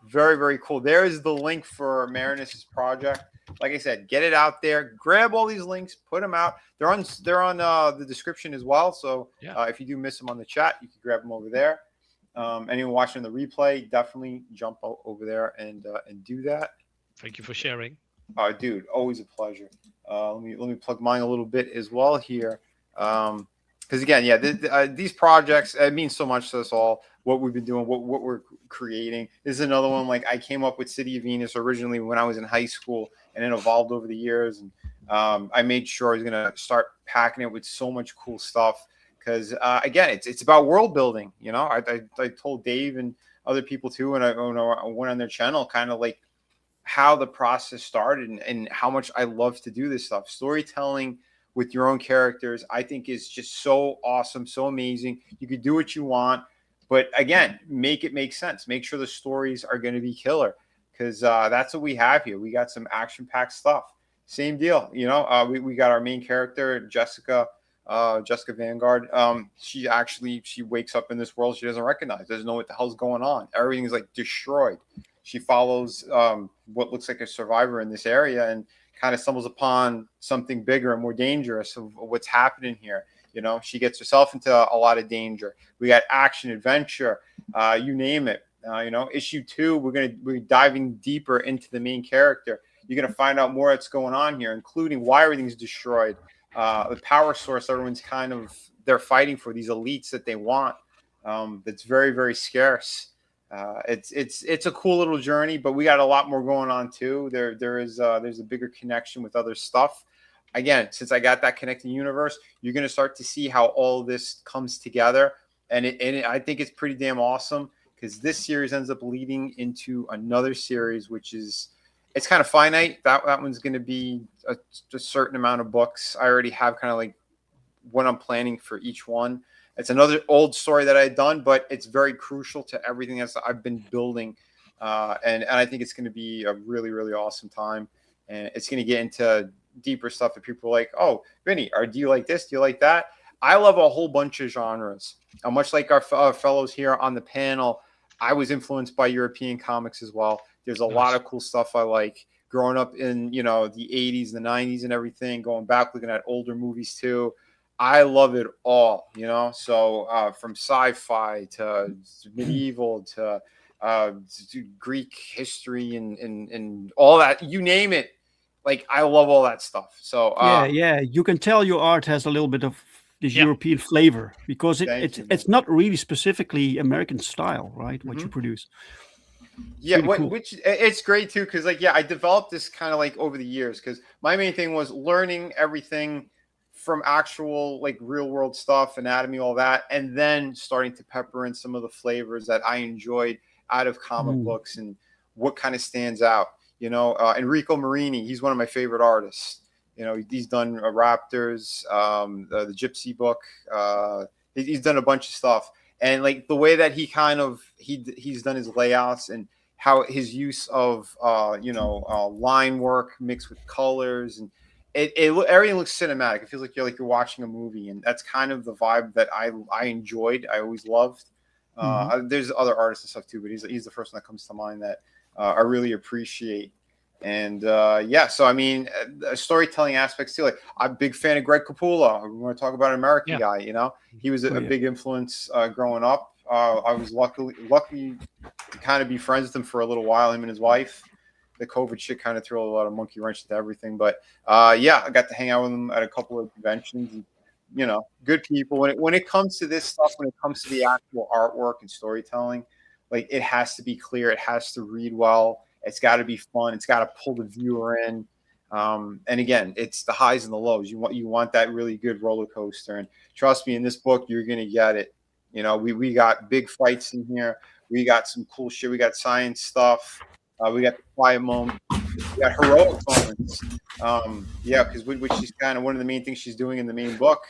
very, very cool. There is the link for Marinus' project. Like I said, get it out there. Grab all these links, put them out. They're on the description as well. So if you do miss them on the chat, you can grab them over there. Anyone watching the replay, definitely jump over there and do that. Thank you for sharing. Dude, always a pleasure. Let me plug mine a little bit as well here. Because again, these projects, it means so much to us all. What we've been doing, what we're creating. This is another one. Like, I came up with City of Venus originally when I was in high school, and it evolved over the years. And I made sure I was gonna start packing it with so much cool stuff. Because again, it's about world building. I told Dave and other people too, and I went on their channel, kind of like how the process started and how much I love to do this stuff. Storytelling with your own characters, I think, is just so awesome, so amazing. You could do what you want, but again, make it make sense. Make sure the stories are going to be killer, because that's what we have here. We got some action-packed stuff. Same deal, we got our main character, Jessica, Jessica Vanguard. She wakes up in this world she doesn't recognize. Doesn't know what the hell's going on. Everything's like destroyed. She follows what looks like a survivor in this area and kind of stumbles upon something bigger and more dangerous of what's happening here. You know, she gets herself into a lot of danger. We got action, adventure, you name it. You know, issue 2, we're diving deeper into the main character. You're going to find out more that's going on here, including why everything's destroyed. The power source everyone's they're fighting for, these elites that they want. That's very, very scarce. It's a cool little journey, but we got a lot more going on too. There's a bigger connection with other stuff. Again, since I got that connected universe, you're going to start to see how all of this comes together. And I think it's pretty damn awesome, because this series ends up leading into another series, which is, it's kind of finite. That one's going to be a certain amount of books. I already have kind of like what I'm planning for each one. It's another old story that I've done, but it's very crucial to everything else I've been building. And I think it's going to be a really, really awesome time. And it's going to get into deeper stuff that people are like, oh, Vinny, do you like this? Do you like that? I love a whole bunch of genres. Much like our fellows here on the panel, I was influenced by European comics as well. There's a lot of cool stuff I like. Growing up in, the 80s, the 90s and everything, going back, looking at older movies too. I love it all, So from sci-fi to medieval to Greek history and all that, you name it. Like, I love all that stuff. So yeah, you can tell your art has a little bit of this European flavor, because it's not really specifically American style, right? What you produce. Yeah, cool. Which it's great too, because I developed this kind of like over the years, because my main thing was learning everything from actual like real world stuff, anatomy, all that, and then starting to pepper in some of the flavors that I enjoyed out of comic books and what kind of stands out. Enrico Marini, he's one of my favorite artists. He's done Raptors, the Gypsy book. He's done a bunch of stuff. And like the way that he's done his layouts and how his use of line work mixed with colors, and everything looks cinematic. It feels like you're watching a movie, and that's kind of the vibe that I enjoyed. I always loved. There's other artists and stuff too, but he's the first one that comes to mind that I really appreciate. And so I mean, storytelling aspects too. Like, I'm a big fan of Greg Capullo. We want to talk about an American guy. He was a big influence growing up. I was lucky to kind of be friends with him for a little while. Him and his wife. The COVID shit kind of threw a lot of monkey wrench to everything. But I got to hang out with him at a couple of conventions. And, good people. When it comes to this stuff, when it comes to the actual artwork and storytelling, like, it has to be clear. It has to read well. It's got to be fun. It's got to pull the viewer in. And again, it's the highs and the lows. You want that really good roller coaster. And trust me, in this book, you're going to get it. We got big fights in here. We got some cool shit. We got science stuff. We got the quiet moment. We got heroic moments. Because which is kind of one of the main things she's doing in the main book.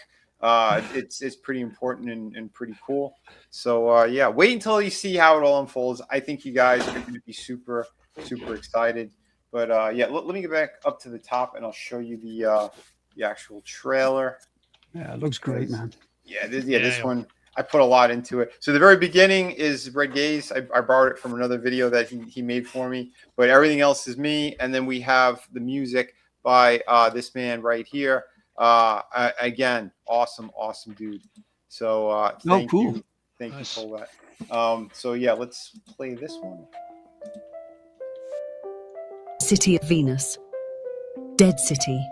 It's pretty important and pretty cool. So wait until you see how it all unfolds. I think you guys are going to be super excited. But let me get back up to the top and I'll show you the actual trailer. Yeah, it looks great, man. This one, I put a lot into it. So the very beginning is Red Gaze. I borrowed it from another video that he made for me, but everything else is me. And then we have the music by this man right here. Again, awesome dude. So thank you for that. Let's play this one. City of Venus. Dead City.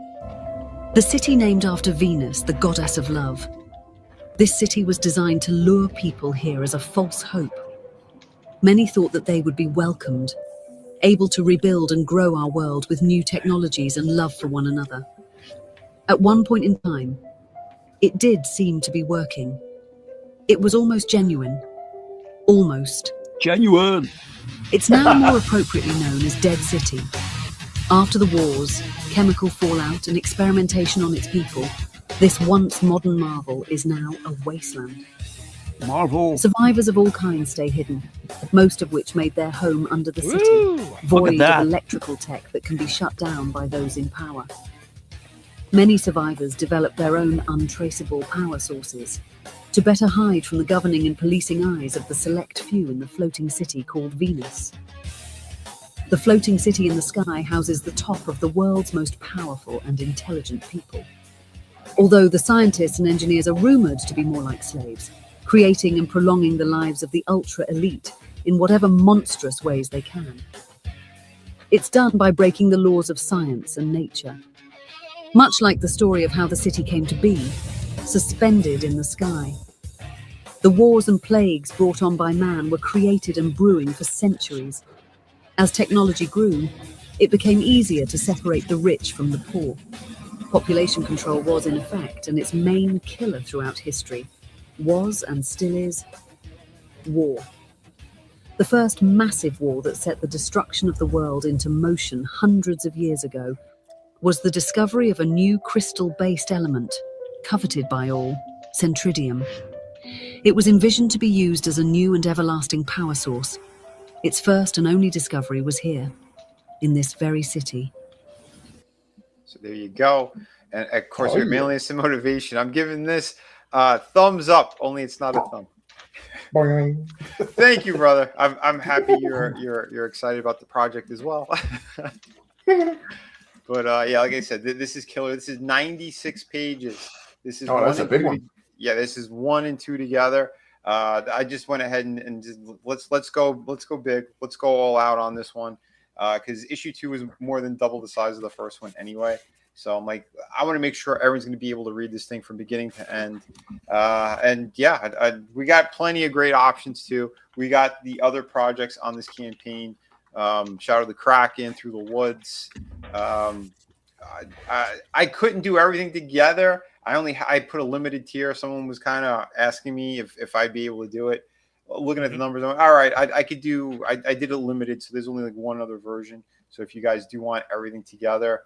The city named after Venus, the goddess of love. This city was designed to lure people here as a false hope. Many thought that they would be welcomed, able to rebuild and grow our world with new technologies and love for one another. At one point in time, it did seem to be working. It was almost genuine. Almost. Genuine. It's now more appropriately known as Dead City. After the wars, chemical fallout and experimentation on its people, this once modern marvel is now a wasteland. Marvel. Survivors of all kinds stay hidden, most of which made their home under the city, void of electrical tech that can be shut down by those in power. Many survivors developed their own untraceable power sources to better hide from the governing and policing eyes of the select few in the floating city called Venus. The floating city in the sky houses the top of the world's most powerful and intelligent people. Although the scientists and engineers are rumored to be more like slaves, creating and prolonging the lives of the ultra-elite in whatever monstrous ways they can. It's done by breaking the laws of science and nature. Much like the story of how the city came to be, suspended in the sky. The wars and plagues brought on by man were created and brewing for centuries. As technology grew, it became easier to separate the rich from the poor. Population control was in effect, and its main killer throughout history was, and still is, war. The first massive war that set the destruction of the world into motion hundreds of years ago was the discovery of a new crystal-based element, coveted by all, centridium. It was envisioned to be used as a new and everlasting power source. Its first and only discovery was here, in this very city. So there you go. And of course, we mainly some motivation. I'm giving this thumbs up, only it's not a thumb. Thank you, brother. I'm happy you're excited about the project as well. But yeah, like I said, this is killer. This is 96 pages. This is that's a big one. Yeah, this is 1 and 2 together. I just went ahead and just let's go big. Let's go all out on this one, because issue 2 is more than double the size of the first one anyway. So I'm like, I want to make sure everyone's going to be able to read this thing from beginning to end. And yeah, we got plenty of great options too. We got the other projects on this campaign. Shadow of the Kraken, Through the Woods. I couldn't do everything together. I put a limited tier. Someone was kind of asking me if I'd be able to do it. Looking at the numbers, I'm like, all right, I could do. I did it limited, so there's only like one other version. So if you guys do want everything together,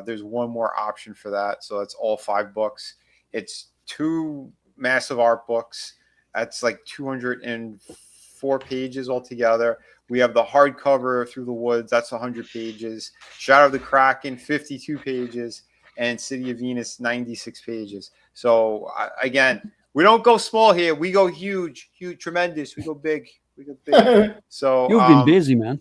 there's one more option for that. So that's all 5 books. It's 2 massive art books. That's like 204 pages altogether. We have the hardcover Through the Woods. That's 100 pages. Shadow of the Kraken, 52 pages. And City of Venus, 96 pages. So again, we don't go small here. We go huge, tremendous. We go big. So you've been busy, man.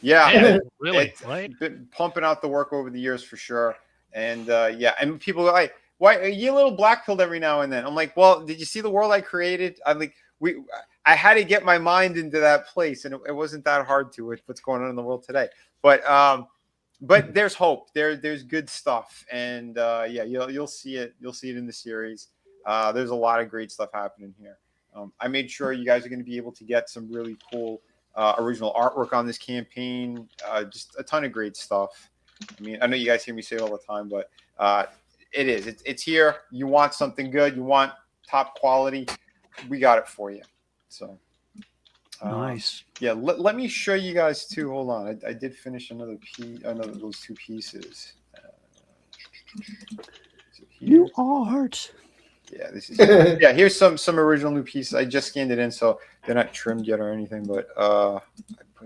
Yeah, really, right? Been pumping out the work over the years for sure. And yeah, and people are like, why are you a little black-pilled every now and then? I'm like, well, did you see the world I created? I'm like, I had to get my mind into that place, and it wasn't that hard to with what's going on in the world today. But there's hope. There's good stuff, and yeah, you'll see it. You'll see it in the series. There's a lot of great stuff happening here. I made sure you guys are going to be able to get some really cool original artwork on this campaign. Just a ton of great stuff. I mean, I know you guys hear me say it all the time, but it's here. You want something good. You want top quality. We got it for you. So nice. Yeah, let me show you guys too. Hold on, I did finish another of those 2 pieces. New art. Yeah, this is yeah. Here's some original new pieces. I just scanned it in, so they're not trimmed yet or anything. But I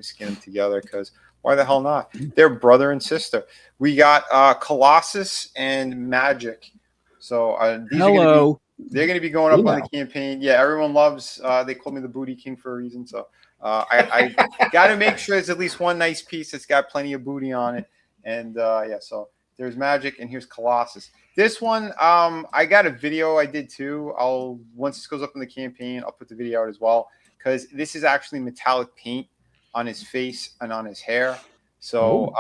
scanned them together because why the hell not? They're brother and sister. We got Colossus and Magic. So these they're going to be going up on the campaign. Yeah, everyone loves. They call me the Booty King for a reason. So I got to make sure there's at least one nice piece that's got plenty of booty on it. And yeah, so there's Magic, and here's Colossus. This one, I got a video I did too. Once this goes up in the campaign, I'll put the video out as well, because this is actually metallic paint on his face and on his hair. So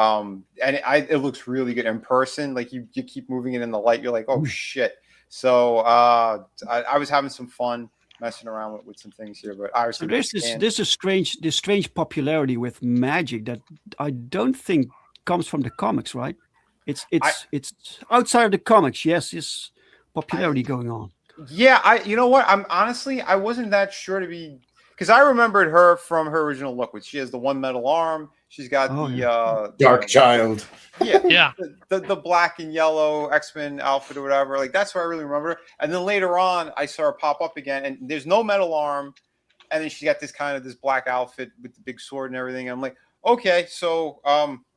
and it looks really good in person. Like you keep moving it in the light, you're like, oh shit. So I was having some fun messing around with some things here, but so there's this strange popularity with Magic that I don't think comes from the comics, right? It's outside of the comics. Yes, this popularity going on. Yeah, you know what? I wasn't that sure to be, because I remembered her from her original look, which she has the one metal arm. She's got Dark Child. Yeah. The black and yellow X-Men outfit or whatever. Like that's what I really remember. And then later on, I saw her pop up again, and there's no metal arm, and then she got this black outfit with the big sword and everything. And I'm like, okay, so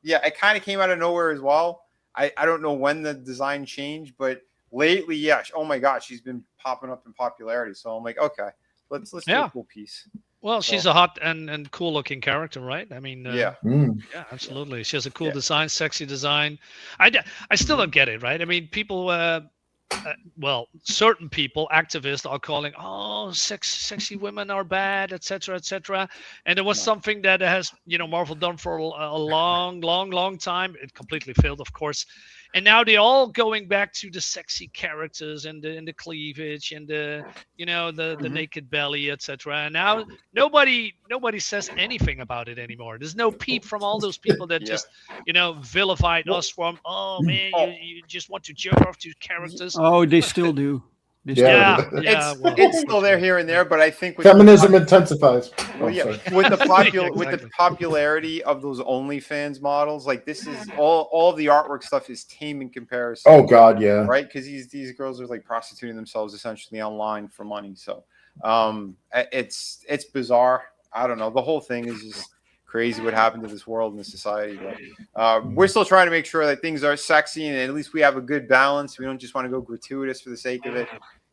yeah, it kind of came out of nowhere as well. I don't know when the design changed, but lately, yeah. Oh my God, she's been popping up in popularity. So I'm like, okay, let's do a cool piece. Well, So- she's a hot and cool looking character, right? I mean, Yeah. yeah, absolutely. She has a cool design, sexy design. I still don't get it, right? I mean, people, well, certain people, activists, are calling, oh, sexy women are bad, etc., etc. And it was something that has, Marvel done for a long time. It completely failed, of course. And now they're all going back to the sexy characters and the cleavage and the the naked belly, etc. And now nobody says anything about it anymore. There's no peep from all those people that just vilified us from, oh man, you just want to jerk off to characters. Oh, they still do. It's still there here and there, but I think with feminism intensifies. Well, yeah, with the popularity of those OnlyFans models, like this is all the artwork stuff is tame in comparison. Oh God, yeah, right? Because these girls are like prostituting themselves essentially online for money. So, it's bizarre. I don't know. The whole thing is just crazy what happened to this world and this society. But we're still trying to make sure that things are sexy and at least we have a good balance. We don't just want to go gratuitous for the sake of it.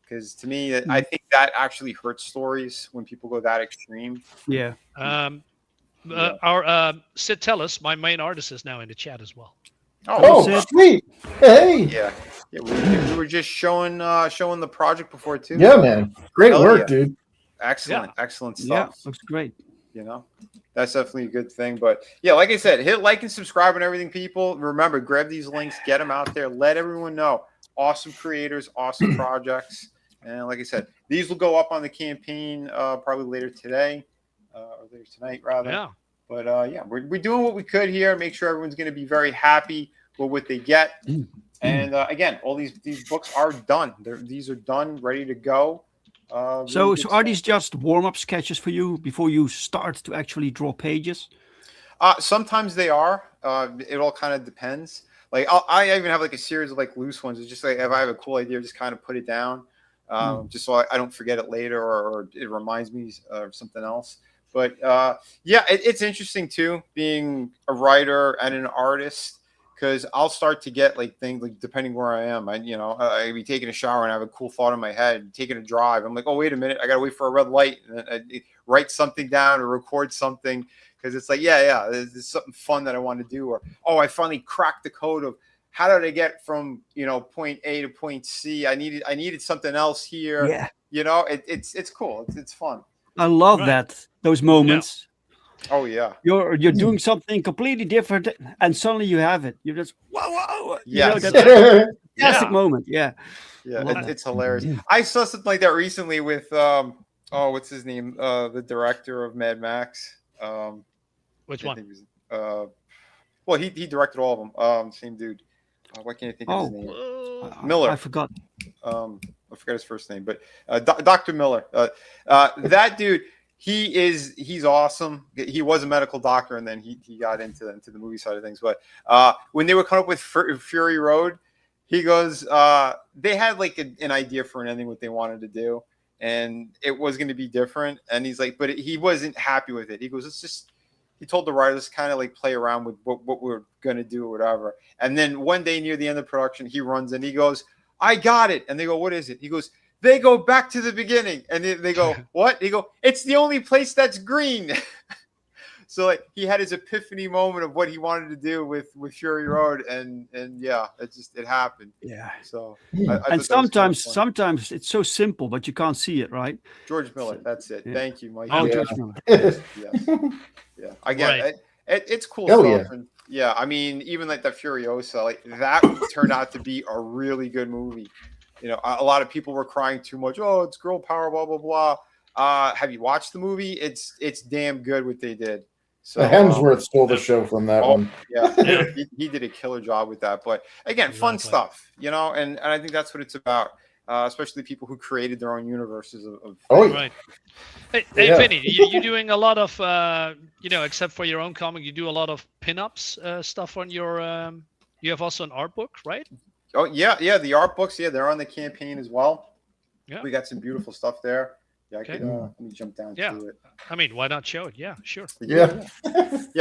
Because to me, I think that actually hurts stories when people go that extreme. Yeah. Our Sid Tellis, my main artist, is now in the chat as well. Oh, sweet! Hey. Yeah. We were just showing the project before too. Yeah, man. Great work, dude. Excellent stuff. Yeah, looks great. That's definitely a good thing. But yeah, like I said, hit like and subscribe and everything, people. Remember, grab these links, get them out there, let everyone know. Awesome creators, awesome projects. And like I said, these will go up on the campaign probably later today, or later tonight, rather. Yeah. But we're doing what we could here. Make sure everyone's going to be very happy with what they get. And again, all these books are done. These are done, ready to go. So are these just warm-up sketches for you before you start to actually draw pages? Sometimes they are. It all kind of depends. Like I even have like a series of like loose ones. It's just like if I have a cool idea, just kind of put it down. Just so I don't forget it later or it reminds me of something else. But it's interesting too, being a writer and an artist, because I'll start to get like things like depending where I am. I'd be taking a shower and I have a cool thought in my head, taking a drive. I'm like, oh, wait a minute, I gotta wait for a red light, and then I write something down or record something because it's like, there's something fun that I want to do, or I finally cracked the code of how did I get from point A to point C? I needed something else here. Yeah. It's cool. It's fun. I love those moments. Yeah. Oh yeah. You're doing something completely different, and suddenly you have it. You're just whoa. Yeah. That's a fantastic moment. Yeah. Yeah. It's hilarious. I saw something like that recently with what's his name? The director of Mad Max. Which one? Well, he directed all of them. Same dude. Why can't I think of his name? Miller. I forgot. I forgot his first name, but Dr. Miller. That dude, he's awesome. He was a medical doctor, and then he got into the movie side of things. But when they were coming up with Fury Road, he goes, they had like an idea for an ending, what they wanted to do, and it was going to be different. And he's like, but he wasn't happy with it. He goes, he told the writers kind of like play around with what we're going to do or whatever. And then one day near the end of production, he runs and he goes, I got it. And they go, what is it? He goes, they go back to the beginning. And they go, what? He go, it's the only place that's green. So like he had his epiphany moment of what he wanted to do with Fury Road. And yeah, it happened. Yeah. So and sometimes it's so simple, but you can't see it, right? George Miller. That's it. Yeah. Thank you, Mike. Oh, George Miller. Yes. Yeah, again, it's cool stuff. And I mean, even like that Furiosa, like that turned out to be a really good movie. A lot of people were crying too much. Oh, it's girl power, blah blah blah. Have you watched the movie? It's damn good what they did. So Hemsworth stole the show from that one. Yeah, he did a killer job with that. But again, fun stuff, and I think that's what it's about. Especially people who created their own universes of right. Hey, Vinny, you're doing a lot of except for your own comic, you do a lot of pinups stuff on your you have also an art book, right? Oh yeah, the art books, they're on the campaign as well. Yeah, we got some beautiful stuff there. Yeah, let me jump down to it. I mean, why not show it? Yeah, sure. Yeah.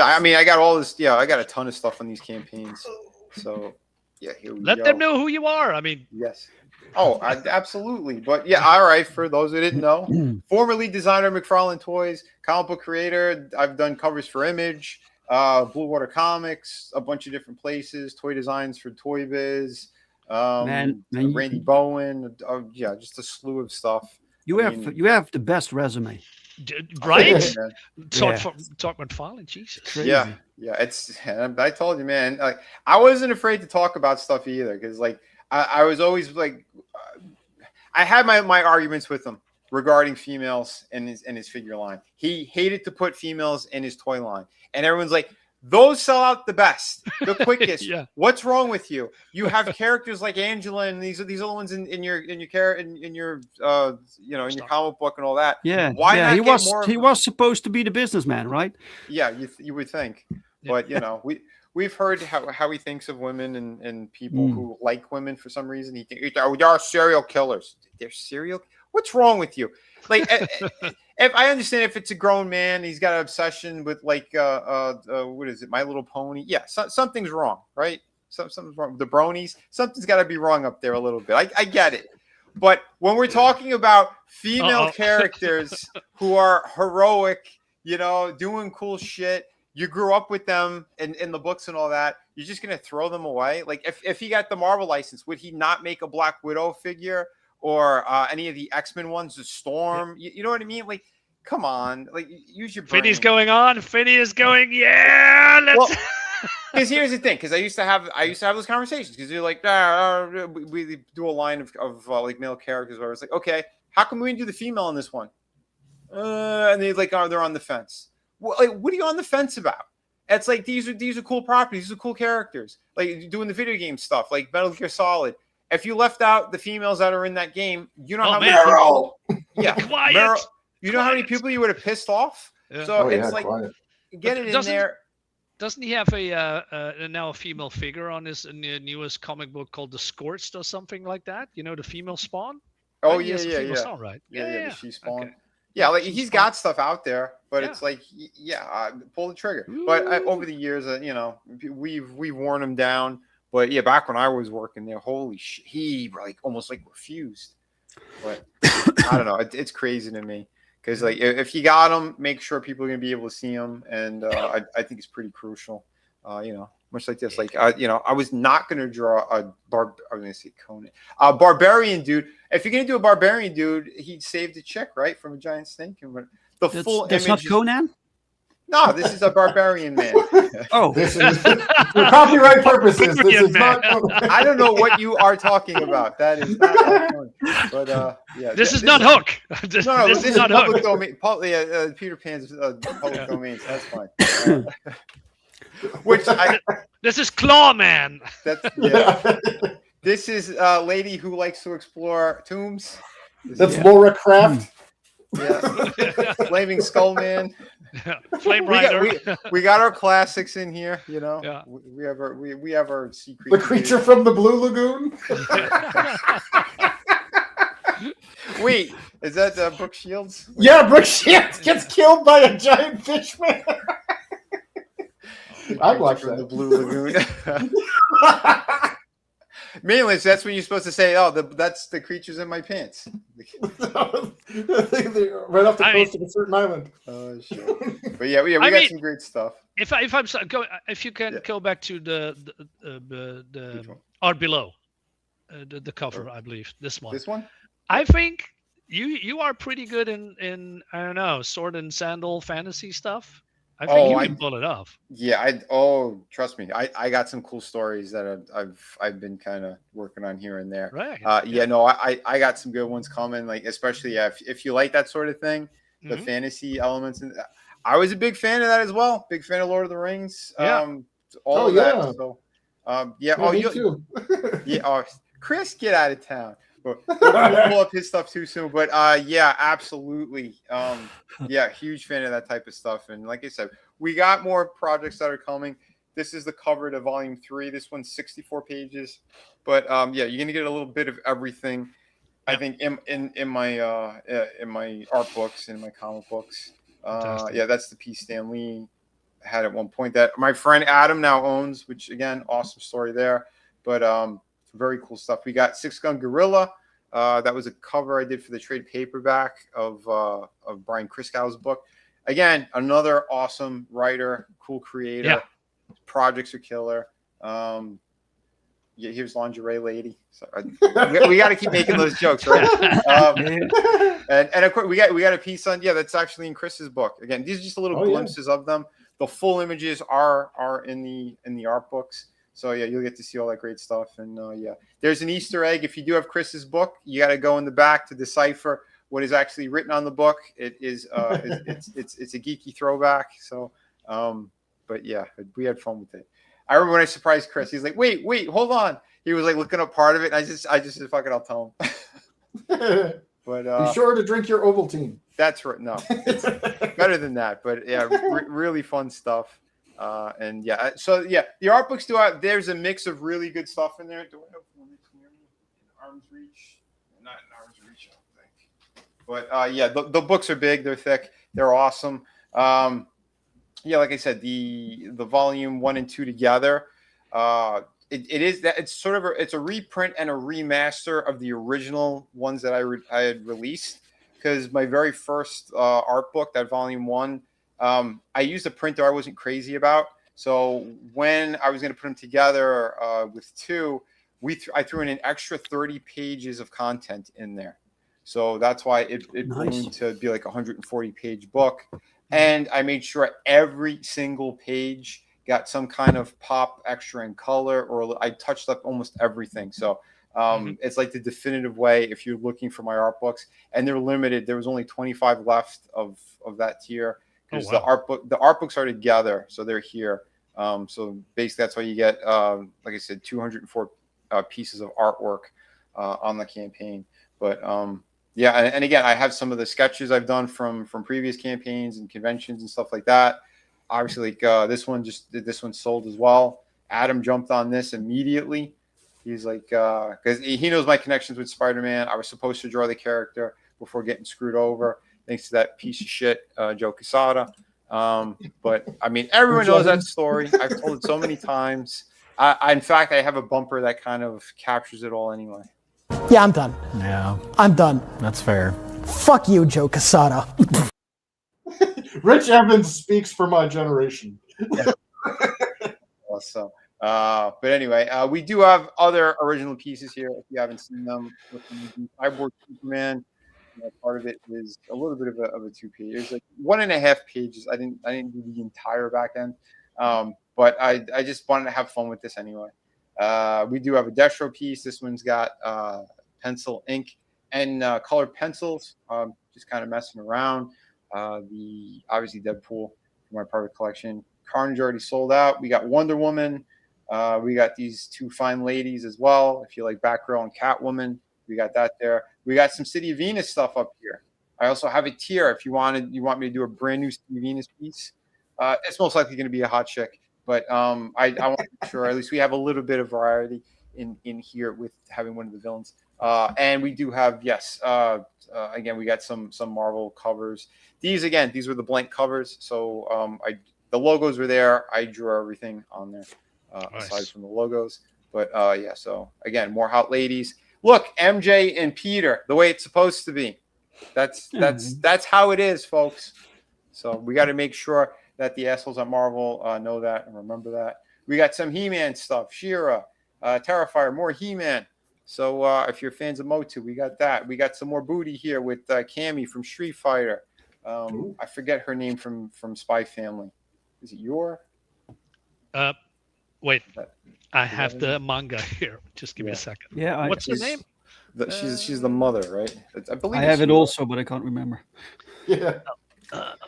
I mean, I got all this. Yeah, I got a ton of stuff on these campaigns. So Yeah, here we Let go. them know who you are. I mean, Yes. Oh, absolutely. But yeah, all right. For those who didn't know, formerly designer McFarlane Toys, comic book creator. I've done covers for Image, Blue Water Comics, a bunch of different places. Toy designs for Toy Biz, Man, Randy Bowen. Yeah, just a slew of stuff. you have the best resume. right? Man. Talk McFarlane, Jesus. Crazy. Yeah. It's. I told you, man. Like I wasn't afraid to talk about stuff either, because like I was always like, I had my arguments with him regarding females in his figure line. He hated to put females in his toy line, and everyone's like, those sell out the best, the quickest. Yeah. What's wrong with you? You have characters like Angela, and these other ones in your comic book and all that. Yeah. Why not he get was more? He was supposed to be the businessman, right? Yeah, you would think, but we've heard how he thinks of women and people who like women for some reason. He thinks they're serial killers. They're serial. What's wrong with you? Like, if I understand, if it's a grown man, he's got an obsession with like what is it, My Little Pony? Yeah, something's wrong, right? Something's wrong. The bronies, something's got to be wrong up there a little bit. I get it. But when we're talking about female characters who are heroic, doing cool shit, you grew up with them in the books and all that, you're just going to throw them away? Like, if he got the Marvel license, would he not make a Black Widow figure or any of the X-Men ones, the Storm? You know what I mean? Like, come on. Like, use your brain. Finny's going on. Finny is going, yeah, let's... Because here's the thing, because I used to have those conversations, because you're like, we do a line of like male characters where it's like, okay, how come we didn't do the female in this one? And they're like, they're on the fence. Well, like, what are you on the fence about? It's like these are cool properties, these are cool characters. Like doing the video game stuff, like Metal Gear Solid. If you left out the females that are in that game, you know how many people, Quiet. You know how many people you would have pissed off. Yeah. So it's like, get it in there. Doesn't he have now a female figure on his newest comic book called The Scorched or something like that? The female Spawn? Oh, right? yeah. Spawn, right? Yeah, the She Spawn. Okay. Yeah, like he's got stuff out there, but it's like, pull the trigger. Ooh. But over the years, we've worn him down. But yeah, back when I was working there, holy shit, he like almost like refused. But I don't know, it's crazy to me, because like if you got him, make sure people are gonna be able to see him, and I think it's pretty crucial. Much like this, like I was not gonna draw I'm gonna say Conan, a barbarian dude. If you're gonna do a barbarian dude, he saved a chick, right, from a giant snake, and That's not Conan. No, this is a barbarian man. Oh, This is for copyright purposes. This is not. I don't know what you are talking about. That is not Conan. But this is not Hook. This is not public Hook. domain. Peter Pan's public domain. So that's fine. This is Clawman. This is a lady who likes to explore tombs. That's Laura Kraft. Yeah. Flaming Skull Man. Flame Rider. We got our classics in here, Yeah. We have our sea The creature from the Blue Lagoon. Wait, is that Brooke Shields? Yeah, Brooke Shields gets killed by a giant fish man. I'd watch From that. the Blue Lagoon. Mainly, so that's when you're supposed to say, "Oh, that's the creatures in my pants." Right off the coast of a certain island. Oh shit! But yeah, we got some great stuff. If you can go back to the art below, the cover, I believe this one. This one. I think you are pretty good in I don't know, sword and sandal fantasy stuff. I think you can pull it off. Yeah, trust me, I got some cool stories that I've been kind of working on here and there. Right. I got some good ones coming. Like especially if you like that sort of thing, the fantasy elements, and I was a big fan of that as well. Big fan of Lord of the Rings. Yeah. All of that. So, Me too. Chris, get out of town. We'll pull up his stuff too soon, but absolutely. Huge fan of that type of stuff. And like I said, we got more projects that are coming. This is the cover to volume 3. This one's 64 pages, but you're gonna get a little bit of everything. I think in my art books, in my comic books. That's the piece Stan Lee had at one point that my friend Adam now owns, which again, awesome story there. but very cool stuff. We got Six Gun Gorilla. That was a cover I did for the trade paperback of Brian Kriskow's book. Again, another awesome writer, cool creator. Yeah. Projects are killer. Yeah, here's Lingerie Lady. So we got to keep making those jokes, right? And of course we got a piece on that's actually in Chris's book. Again, these are just a little glimpses of them. The full images are in the art books. So yeah, you'll get to see all that great stuff. And there's an Easter egg. If you do have Chris's book, you got to go in the back to decipher what is actually written on the book. It is it's a geeky throwback. So but yeah, we had fun with it. I remember when I surprised Chris. He's like, "Wait, hold on." He was like looking up part of it, and I just said, "Fuck it, I'll tell him." But be sure to drink your Ovaltine. That's right. No, it's better than that. But yeah, really fun stuff. And yeah, so yeah, the art books do have. There's a mix of really good stuff in there. Do I have one near me? In arm's reach? Not in arm's reach, I don't think. But yeah, the books are big. They're thick. They're awesome. Yeah, like I said, the volume 1 and 2 together, it's sort of it's a reprint and a remaster of the original ones that I had released, because my very first art book, that volume 1, I used a printer I wasn't crazy about. So when I was going to put them together with 2, I threw in an extra 30 pages of content in there. So that's why it ballooned to be like a 140-page book. And I made sure every single page got some kind of pop extra in color, or I touched up almost everything. So it's like the definitive way if you're looking for my art books. And they're limited. There was only 25 left of that tier, because the art books are together, so they're here. So basically, that's why you get, like I said, 204 pieces of artwork on the campaign. But yeah, and again, I have some of the sketches I've done from previous campaigns and conventions and stuff like that. Obviously, like this one sold as well. Adam jumped on this immediately. He's like, because he knows my connections with Spider-Man. I was supposed to draw the character before getting screwed over, thanks to that piece of shit, Joe Quesada. But I mean, everyone knows that story. I've told it so many times. In fact, I have a bumper that kind of captures it all anyway. Yeah, I'm done. Yeah. I'm done. That's fair. Fuck you, Joe Quesada. Rich Evans speaks for my generation. So, but anyway, we do have other original pieces here. If you haven't seen them, Cyborg Superman. Part of it is a little bit of a 2-page. There's like 1.5 pages. I didn't do the entire back end, but I just wanted to have fun with this anyway. We do have a Destro piece. This one's got pencil, ink, and colored pencils. Just kind of messing around. The obviously Deadpool for my private collection. Carnage already sold out. We got Wonder Woman. We got these 2 fine ladies as well. If you like Batgirl and Catwoman, we got that there. We got some City of Venus stuff up here. I also have a tier if you want me to do a brand new City of Venus piece. It's most likely going to be a hot chick, but I want to make sure at least we have a little bit of variety in here with having one of the villains. And we do have again, we got some Marvel covers. These were the blank covers, so the logos were there. I drew everything on there aside from the logos. But yeah, so again, more hot ladies. Look, MJ and Peter, the way it's supposed to be. That's how it is, folks. So we got to make sure that the assholes at Marvel know that and remember that. We got some He-Man stuff, She-Ra, Terrifier, more He-Man. So if you're fans of Motu, we got that. We got some more booty here with Cammy from Street Fighter. I forget her name from Spy Family. Is it Yor? Wait. I have the manga here. Just give me a second. Yeah. What's her name? She's the mother, right? I believe I have it also, but I can't remember. Yeah.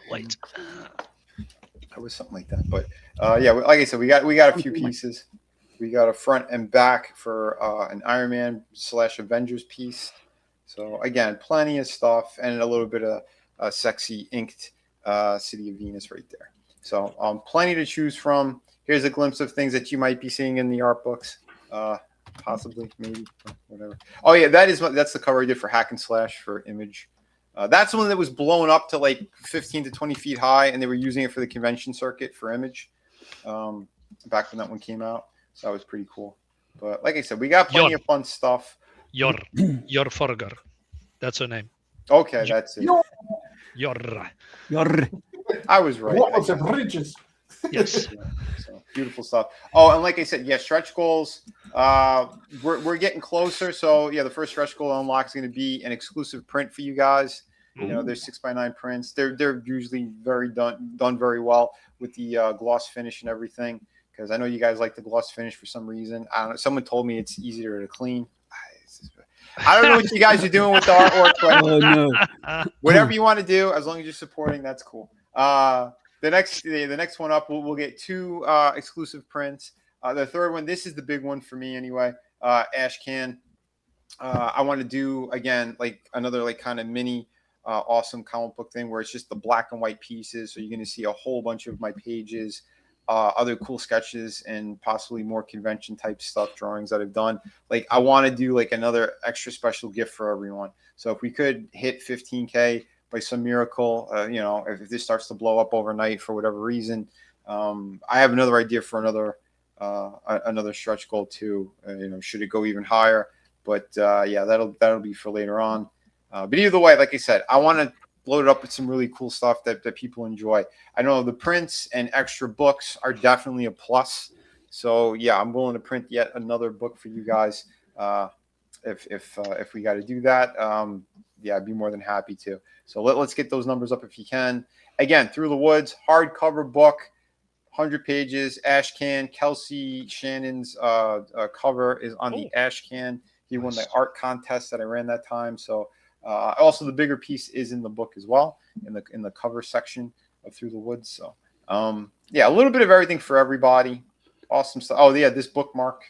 Wait. It was something like that. But yeah, like I said, we got a few pieces. We got a front and back for an Iron Man / Avengers piece. So again, plenty of stuff and a little bit of sexy inked City of Venus right there. So plenty to choose from. Here's a glimpse of things that you might be seeing in the art books. Possibly, maybe, whatever. Oh yeah, that's the cover I did for Hack and Slash for Image. That's the one that was blown up to like 15 to 20 feet high, and they were using it for the convention circuit for Image back when that one came out. So that was pretty cool. But like I said, we got plenty of fun stuff. Your Forger. That's her name. Okay, that's it. Your. I was right. Walls of riches. Yes. So beautiful stuff. Oh, and like I said, yeah, stretch goals. We're getting closer. So yeah, the first stretch goal unlock is going to be an exclusive print for you guys. You know, there's 6x9 prints. They're usually done very well with the gloss finish and everything. Because I know you guys like the gloss finish for some reason. I don't know. Someone told me it's easier to clean. I don't know what you guys are doing with the artwork, but Oh no. whatever you want to do, as long as you're supporting, that's cool. The next one up, we'll get 2 exclusive prints. The third one, this is the big one for me anyway. Ash Can. I want to do again like another like kind of mini awesome comic book thing where it's just the black and white pieces. So you're going to see a whole bunch of my pages, other cool sketches, and possibly more convention type stuff, drawings that I've done. Like I want to do like another extra special gift for everyone. So if we could hit 15K by some miracle, you know, if this starts to blow up overnight for whatever reason, I have another idea for another stretch goal too. You know, should it go even higher? But yeah, that'll be for later on. But either way, like I said, I want to load it up with some really cool stuff that people enjoy. I know the prints and extra books are definitely a plus. So yeah, I'm willing to print yet another book for you guys. If we got to do that, yeah, I'd be more than happy to. So let's get those numbers up if you can. Again, Through the Woods, hardcover book, 100 pages. Ash Can, Kelsey Shannon's cover is on the Ash Can. He won the art contest that I ran that time. So also the bigger piece is in the book as well, in the cover section of Through the Woods. So yeah, a little bit of everything for everybody. Awesome stuff. Oh yeah, this bookmark.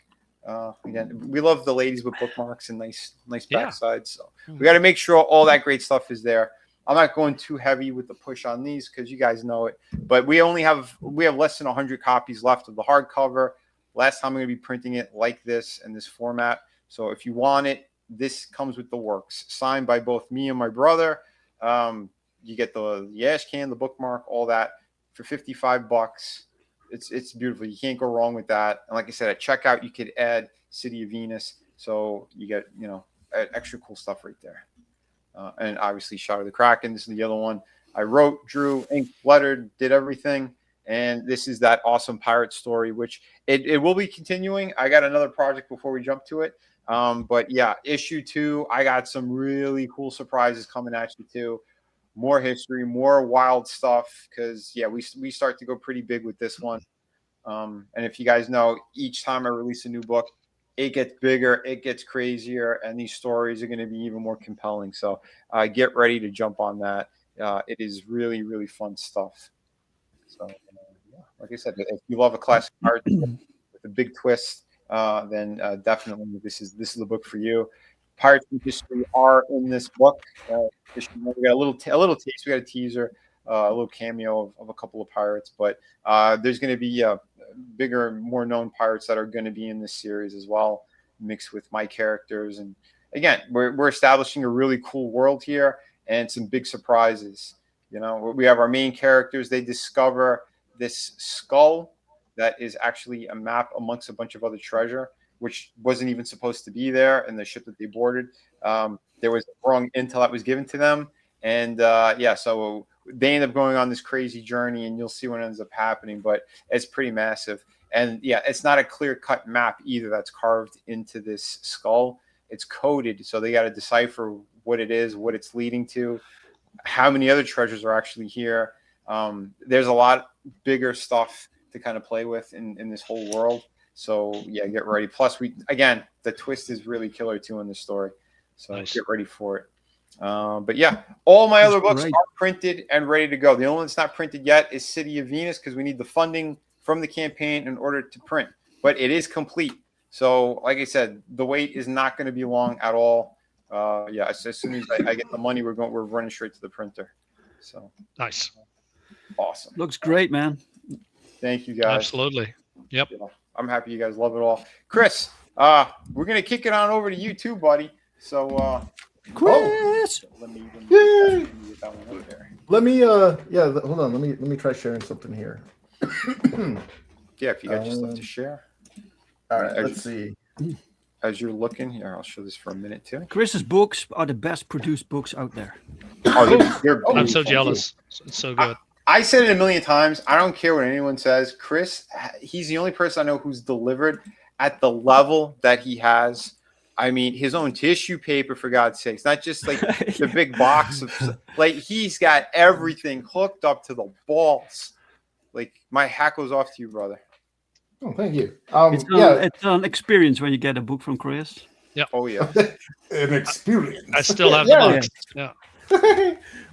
Again, we love the ladies with bookmarks and nice backsides. So we got to make sure all that great stuff is there. I'm not going too heavy with the push on these because you guys know it. But we have less than 100 copies left of the hardcover. Last time I'm going to be printing it like this in this format. So if you want it, this comes with the works, signed by both me and my brother. You get the Ash Can, the bookmark, all that for $55. It's beautiful. You can't go wrong with that. And like I said, at checkout, you could add City of Venus. So you get, you know, extra cool stuff right there. And obviously Shot of the Kraken. This is the other one. I wrote, drew, inked, lettered, did everything. And this is that awesome pirate story, which it will be continuing. I got another project before we jump to it. But yeah, issue 2, I got some really cool surprises coming at you too. More history, more wild stuff. Because yeah, we start to go pretty big with this one. And if you guys know, each time I release a new book, it gets bigger, it gets crazier, and these stories are going to be even more compelling. So get ready to jump on that. It is really, really fun stuff. So yeah, like I said, if you love a classic art with a big twist, then definitely this is the book for you. Pirates in History are in this book. We got a little taste. We got a teaser, a little cameo of a couple of pirates, but there's going to be bigger, more known pirates that are going to be in this series as well, mixed with my characters. And again, we're establishing a really cool world here and some big surprises. You know, we have our main characters. They discover this skull that is actually a map amongst a bunch of other treasure, which wasn't even supposed to be there in the ship that they boarded. There was wrong intel that was given to them. And yeah, so they end up going on this crazy journey, and you'll see what ends up happening, but it's pretty massive. And yeah, it's not a clear-cut map either that's carved into this skull. It's coded, so they got to decipher what it is, what it's leading to, how many other treasures are actually here. There's a lot bigger stuff to kind of play with in this whole world. So yeah, get ready. Plus, the twist is really killer too in this story. So nice. Get ready for it. But yeah, all my other books are printed and ready to go. The only one that's not printed yet is City of Venus because we need the funding from the campaign in order to print. But it is complete. So like I said, the wait is not going to be long at all. Yeah, as soon as I get the money, we're running straight to the printer. So nice, awesome. Looks great, man. Thank you, guys. Absolutely. Yep. Yeah, I'm happy you guys love it all. Chris, we're gonna kick it on over to you too, buddy. So Chris, let me get that one up there. Let me hold on. Let me try sharing something here. Yeah, if you got just stuff to share. All right, let's see. as you're looking here, I'll show this for a minute too. Chris's books are the best produced books out there. Oh, they're I'm so beautiful. jealous. It's so good. I said it a million times. I don't care what anyone says. Chris, he's the only person I know who's delivered at the level that he has. I mean, his own tissue paper, for God's sakes, not just like the big box of, like, he's got everything hooked up to the balls. Like, my hat goes off to you, brother. Oh, thank you. It's an experience when you get a book from Chris. Yeah. Oh yeah. An experience. I still have the Yeah. box. Yeah.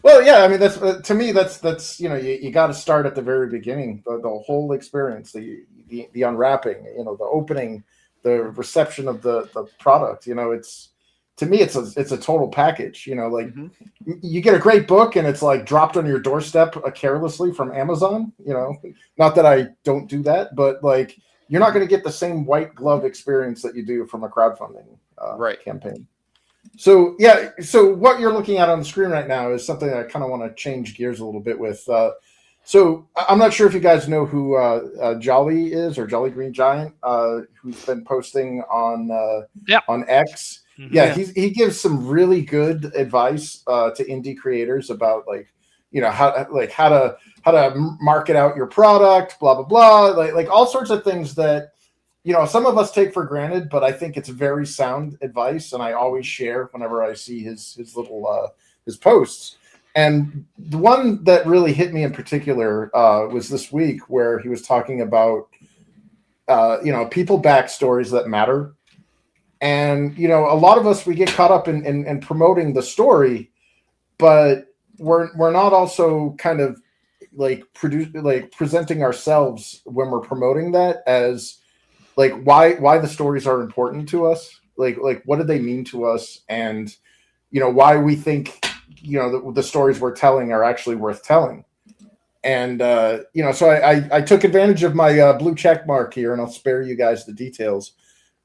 Well, yeah. I mean, that's to me. That's you got to start at the very beginning. The whole experience, the unwrapping, the opening, the reception of the product. It's, to me, it's a total package. You get a great book and it's like dropped on your doorstep carelessly from Amazon. Not that I don't do that, but like, you're not going to get the same white glove experience that you do from a crowdfunding campaign. So yeah, so what you're looking at on the screen right now is something that I kind of want to change gears a little bit with. So I'm not sure if you guys know who Jolly is, or Jolly Green Giant, who's been posting on X. Mm-hmm. Yeah, he gives some really good advice to indie creators about how to market out your product, blah blah blah, like all sorts of things that some of us take for granted, but I think it's very sound advice, and I always share whenever I see his little his posts. And the one that really hit me in particular was this week, where he was talking about people backstories that matter. And a lot of us, we get caught up in promoting the story, but we're not also kind of presenting ourselves when we're promoting that as like why the stories are important to us, like what do they mean to us, and why we think the stories we're telling are actually worth telling. And so I took advantage of my blue check mark here, and I'll spare you guys the details.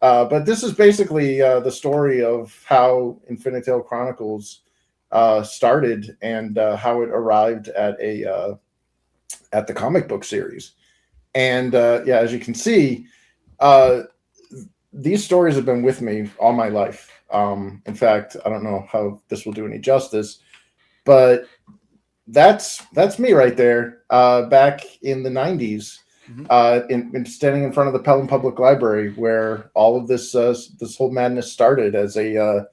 But this is basically the story of how Infinitale Chronicles started, and how it arrived at the comic book series. And as you can see, these stories have been with me all my life. In fact, I don't know how this will do any justice, but that's me right there. Back in the 90s, in standing in front of the Pelham Public Library, where all of this whole madness started as a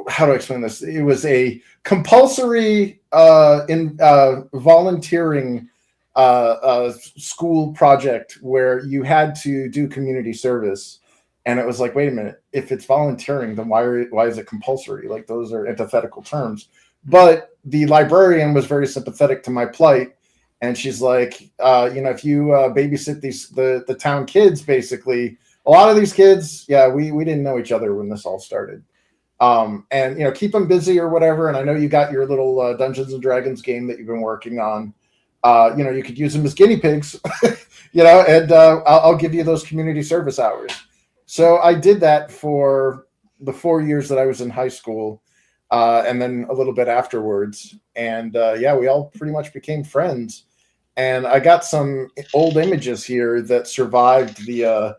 how do I explain this? It was a compulsory volunteering school project where you had to do community service. And it was like, wait a minute, if it's volunteering, then why is it compulsory? Like, those are antithetical terms. But the librarian was very sympathetic to my plight. And she's like, if you babysit the town kids, basically, a lot of these kids, we didn't know each other when this all started. And keep them busy or whatever. And I know you got your little Dungeons and Dragons game that you've been working on. You could use them as guinea pigs, and I'll give you those community service hours. So I did that for the 4 years that I was in high school, and then a little bit afterwards. And we all pretty much became friends. And I got some old images here that survived the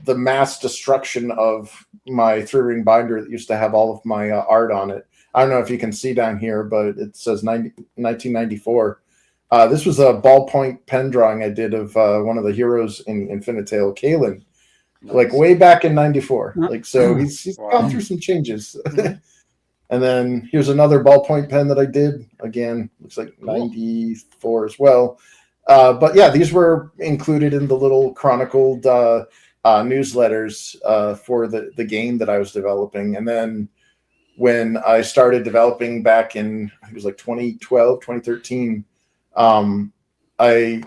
mass destruction of my 3-ring binder that used to have all of my art on it. I don't know if you can see down here, but it says 1994. This was a ballpoint pen drawing I did of one of the heroes in Infinitale, Kalen, like way back in 94. Like, so he's gone through some changes. And then here's another ballpoint pen that I did. Again, looks like 94 as well. But yeah, these were included in the little chronicled newsletters for the game that I was developing. And then when I started developing back in, it was like 2012, 2013, I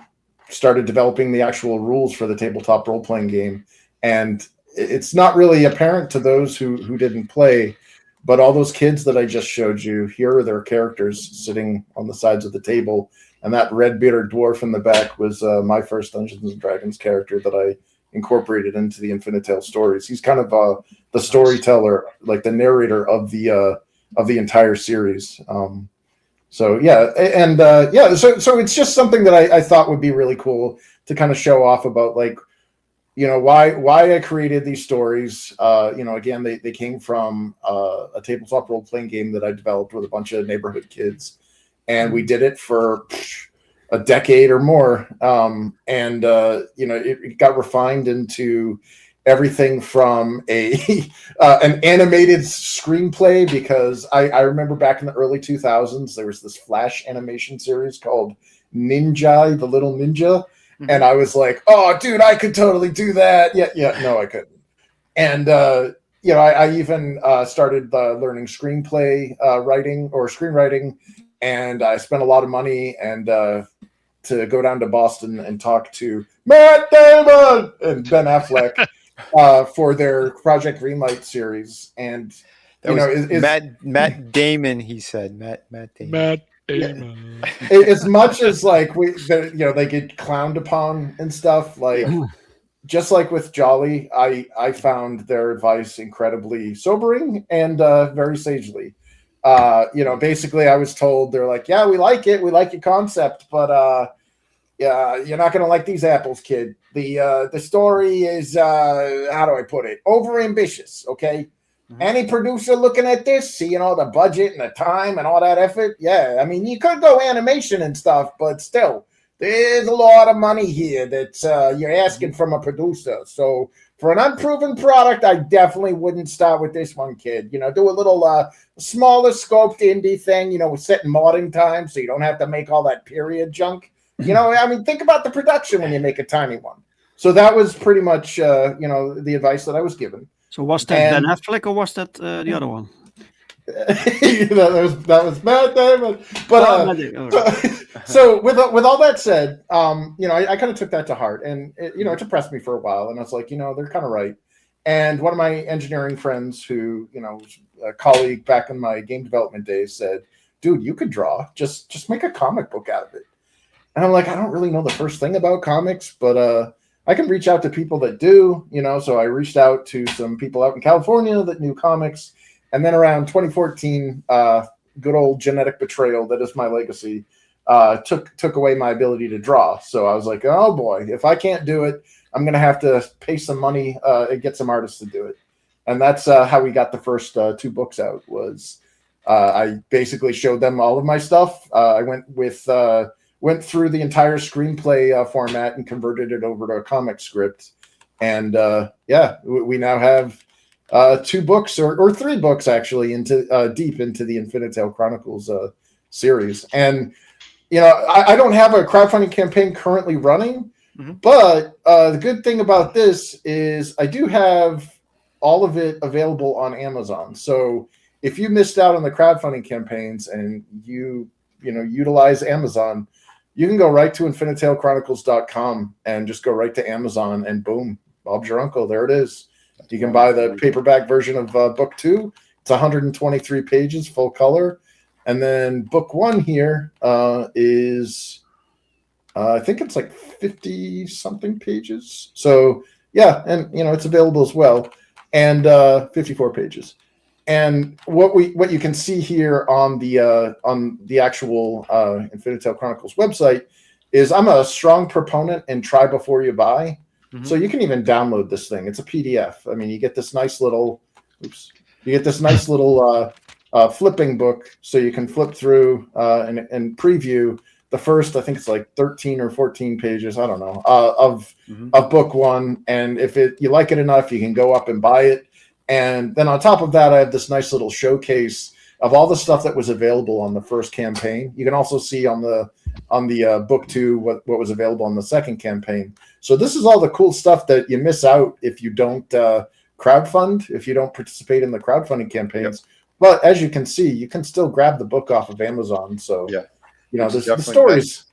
started developing the actual rules for the tabletop role-playing game. And it's not really apparent to those who didn't play, but all those kids that I just showed you, here are their characters sitting on the sides of the table. And that red-bearded dwarf in the back was my first Dungeons and Dragons character that I incorporated into the Infinitale stories. He's kind of the storyteller, like the narrator of the entire series. So it's just something that I thought would be really cool to kind of show off about, like, why I created these stories. Again, they came from a tabletop role playing game that I developed with a bunch of neighborhood kids, and we did it for a decade or more. It got refined into everything from an animated screenplay, because I remember back in the early 2000s there was this Flash animation series called Ninja, the Little Ninja. And I was like, oh, dude, I could totally do that. Yeah, no, I couldn't. And, I even started learning screenplay writing or screenwriting. And I spent a lot of money to go down to Boston and talk to Matt Damon and Ben Affleck for their Project Greenlight series. And, Matt Damon, he said. Matt Damon. Matt Damon. As much as like they get clowned upon and stuff, like just like with Jolly, I found their advice incredibly sobering and very sagely. Basically I was told, they're like, yeah, we like your concept, but yeah, you're not gonna like these apples, kid. The story is how do I put it? Over ambitious, okay? Any producer looking at this, seeing all the budget and the time and all that effort, yeah, I mean, you could go animation and stuff, but still, there's a lot of money here that you're asking from a producer. So for an unproven product, I definitely wouldn't start with this one, kid. Do a little smaller scoped indie thing, set in modern times, so you don't have to make all that period junk. Think about the production when you make a tiny one. So that was pretty much, the advice that I was given. So was that Ben Affleck or was that the other one? that was Matt Damon. But so with all that said, I kind of took that to heart, and it depressed me for a while. And I was like, they're kind of right. And one of my engineering friends, who was a colleague back in my game development days, said, "Dude, you could draw. Just make a comic book out of it." And I'm like, I don't really know the first thing about comics, but I can reach out to people that do, so I reached out to some people out in California that knew comics. And then around 2014, good old genetic betrayal, that is my legacy, took away my ability to draw. So I was like, oh boy, if I can't do it, I'm going to have to pay some money and get some artists to do it. And that's how we got the first 2 books out. Was I basically showed them all of my stuff. I went through the entire screenplay format and converted it over to a comic script. And we now have 2 books or 3 books actually deep into the Infinite Tale Chronicles series. And, I don't have a crowdfunding campaign currently running, but the good thing about this is I do have all of it available on Amazon. So if you missed out on the crowdfunding campaigns and you utilize Amazon, you can go right to InfiniteTaleChronicles.com and just go right to Amazon, and boom, Bob's your uncle. There it is. You can buy the paperback version of book 2. It's 123 pages, full color. And then book 1 here is, I think it's like 50 something pages. So yeah, and it's available as well. And 54 pages. And what you can see here on the actual Infinite Tale Chronicles website is I'm a strong proponent in try before you buy. So you can even download this thing. It's a PDF. I mean, you get this nice little, flipping book, so you can flip through and preview the first, I think it's like 13 or 14 pages, I don't know, of book 1. And if you like it enough, you can go up and buy it. And then on top of that, I have this nice little showcase of all the stuff that was available on the first campaign. You can also see on the book 2 what was available on the second campaign. So this is all the cool stuff that you miss out if you don't crowdfund, if you don't participate in the crowdfunding campaigns. Yep. But as you can see, you can still grab the book off of Amazon. So the stories.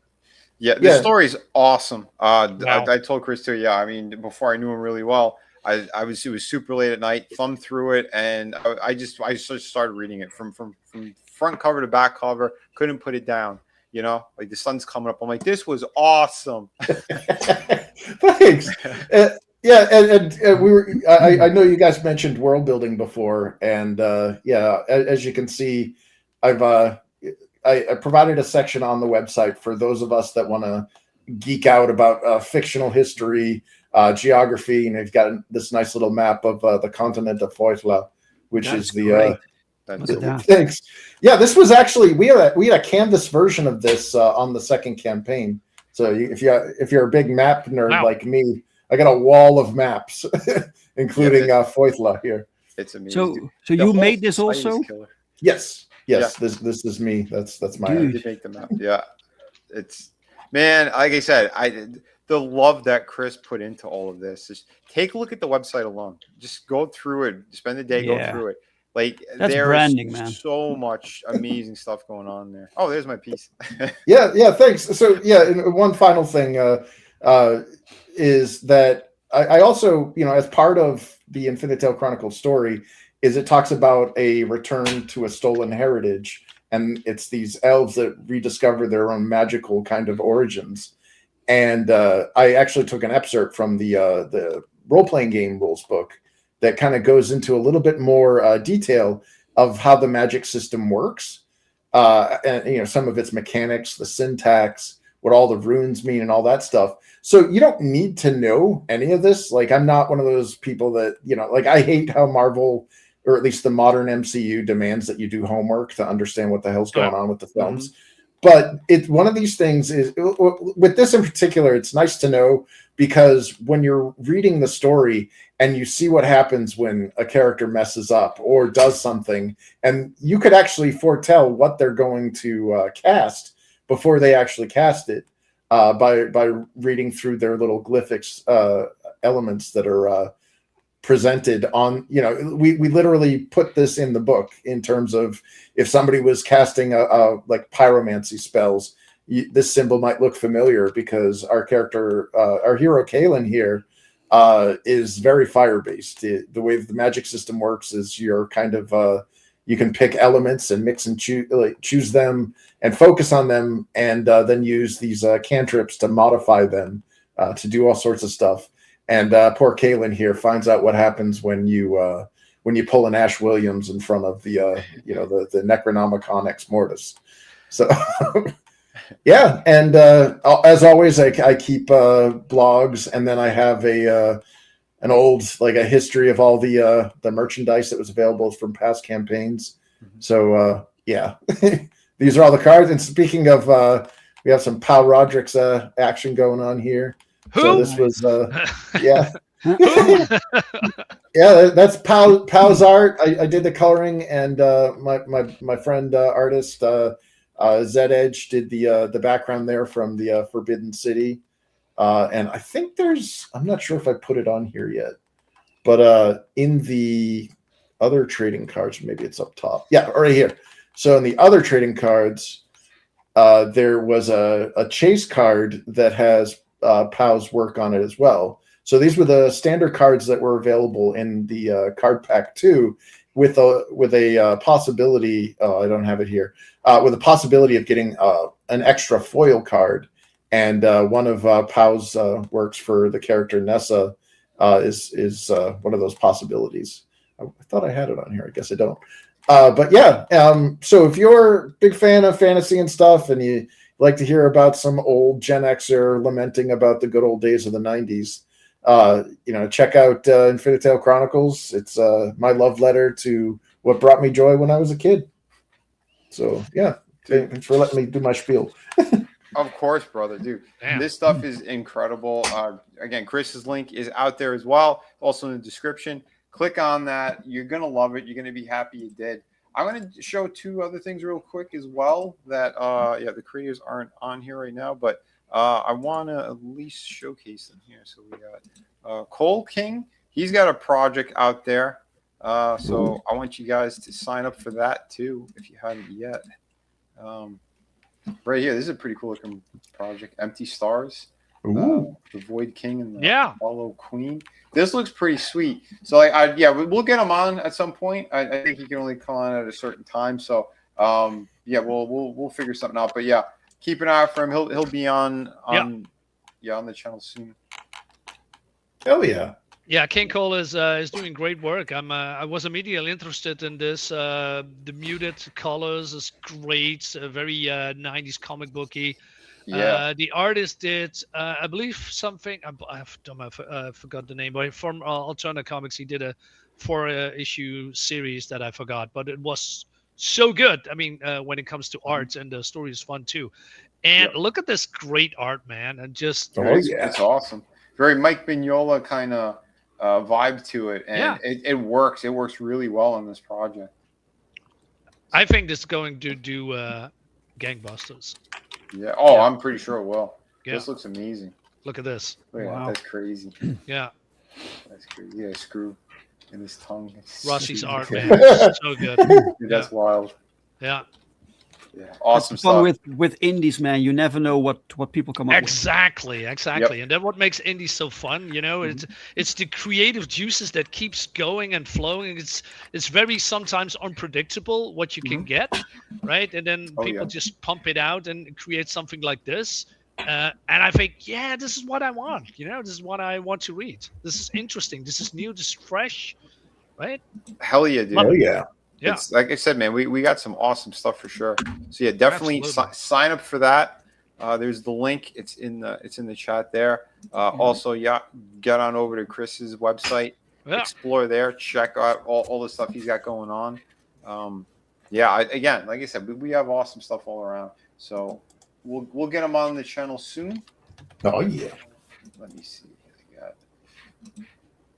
Yeah, the story's awesome. Wow. I told Chris too. Yeah, I mean, before I knew him really well, it was super late at night, thumbed through it, and I just started reading it from front cover to back cover. Couldn't put it down. Like the sun's coming up. I'm like, this was awesome. Thanks. And we were. I know you guys mentioned world building before, and as you can see, I provided a section on the website for those of us that want to geek out about fictional history, geography, and they've got this nice little map of the continent of Feutla, which That's is the great. That's Look at that. thanks. Yeah, this was actually we had a canvas version of this on the second campaign. So if you're a big map nerd Wow. like me, I got a wall of maps, including Feutla here. It's amazing. So The you whole made this site is also? killer. Yes. Yeah. This is me. That's my Dude. I did make them up. Yeah, it's man. Like I said, the love that Chris put into all of this. Just take a look at the website alone. Just go through it. Spend the day, go Yeah. through it. Like That's there's branding, man. so much amazing stuff going on there. Oh, there's my piece. Yeah, thanks. So yeah, and one final thing is that I also, as part of the Infinite Tale Chronicles story, is it talks about a return to a stolen heritage, and it's these elves that rediscover their own magical kind of origins. And I actually took an excerpt from the role-playing game rules book that kind of goes into a little bit more detail of how the magic system works, and some of its mechanics, the syntax, what all the runes mean, and all that stuff. So you don't need to know any of this. Like, I'm not one of those people that like, I hate how Marvel, or at least the modern MCU, demands that you do homework to understand what the hell's going on with the films. But it's one of these things is, with this in particular, it's nice to know, because when you're reading the story and you see what happens when a character messes up or does something, and you could actually foretell what they're going to cast before they actually cast it, by reading through their little glyphics elements that are presented on. We literally put this in the book in terms of, if somebody was casting a like pyromancy spells, this symbol might look familiar, because our character, our hero Kaelin here, is very fire based. The way the magic system works is you're kind of you can pick elements and mix and choose them and focus on them, and then use these cantrips to modify them to do all sorts of stuff. And poor Kaelin here finds out what happens when you pull an Ash Williams in front of the the Necronomicon Ex Mortis. So yeah, and as always, I keep blogs, and then I have an old, like, a history of all the merchandise that was available from past campaigns. So yeah, these are all the cards. And speaking of, we have some Pal Roderick's action going on here. Who? So this was yeah. Yeah, that's Pal's art. I did the coloring, and my friend artist Zed Edge did the background there from the Forbidden City. And I think I'm not sure if I put it on here yet, but in the other trading cards, maybe it's up top. Yeah, right here. So in the other trading cards, there was a chase card that has Pal's work on it as well. So these were the standard cards that were available in the card pack 2, with a possibility. I don't have it here. With a possibility of getting an extra foil card, and one of Pal's works for the character Nessa is one of those possibilities. I thought I had it on here. I guess I don't. But yeah, so if you're a big fan of fantasy and stuff, and you like to hear about some old Gen Xer lamenting about the good old days of the 90s, check out Infinite Tale Chronicles. It's my love letter to what brought me joy when I was a kid. So yeah, thanks for letting me do my spiel. Of course, brother, dude. Damn. This stuff is incredible. Again, Chris's link is out there as well, also in the description. Click on that. You're gonna love it. You're gonna be happy you did. I'm gonna show 2 other things real quick as well that the creators aren't on here right now, but I want to at least showcase them here. So we got Cole King. He's got a project out there. So I want you guys to sign up for that too, if you haven't yet. Right here, this is a pretty cool looking project. Empty Stars. The Void King and the Hollow Queen. This looks pretty sweet. So we'll get him on at some point. I think he can only come on at a certain time. So we'll figure something out. But yeah, keep an eye out for him. He'll be on the channel soon. Oh yeah. Yeah, King Cole is doing great work. I was immediately interested in this. The muted colors is great, very 90s comic booky. The artist did, I believe, something. I forgot the name, but from Alterna Comics, he did a 4-issue series that I forgot, but it was so good. I mean, when it comes to art, and the story is fun too. And look at this great art, man, and just It's awesome. Very Mike Mignola kind of vibe to it, and it works. It works really well on this project. I think this is going to do gangbusters. Yeah. Oh, I'm pretty sure it will. Yeah. This looks amazing. Look at this. Look at that. That's crazy. Yeah. That's crazy. Yeah, screw in his tongue. Rossi's art, man. So good. Dude, that's wild. Yeah. Yeah. Awesome That's the fun stuff. with indies, man. You never know what people come up with. Exactly. Yep. And then what makes indie so fun, you know, it's the creative juices that keeps going and flowing. It's very sometimes unpredictable what you can get, right? And then people just pump it out and create something like this. And I think, this is what I want. You know, this is what I want to read. This is interesting. This is new. This is fresh, right? Hell yeah, dude. Oh yeah. Yeah. It's like I said, man, we got some awesome stuff for sure. So yeah, definitely sign up for that. There's the link. It's in the chat there. Also, get on over to Chris's website, explore there, check out all the stuff he's got going on. Again, like I said, we have awesome stuff all around. So we'll get him on the channel soon. Oh yeah. Let me see.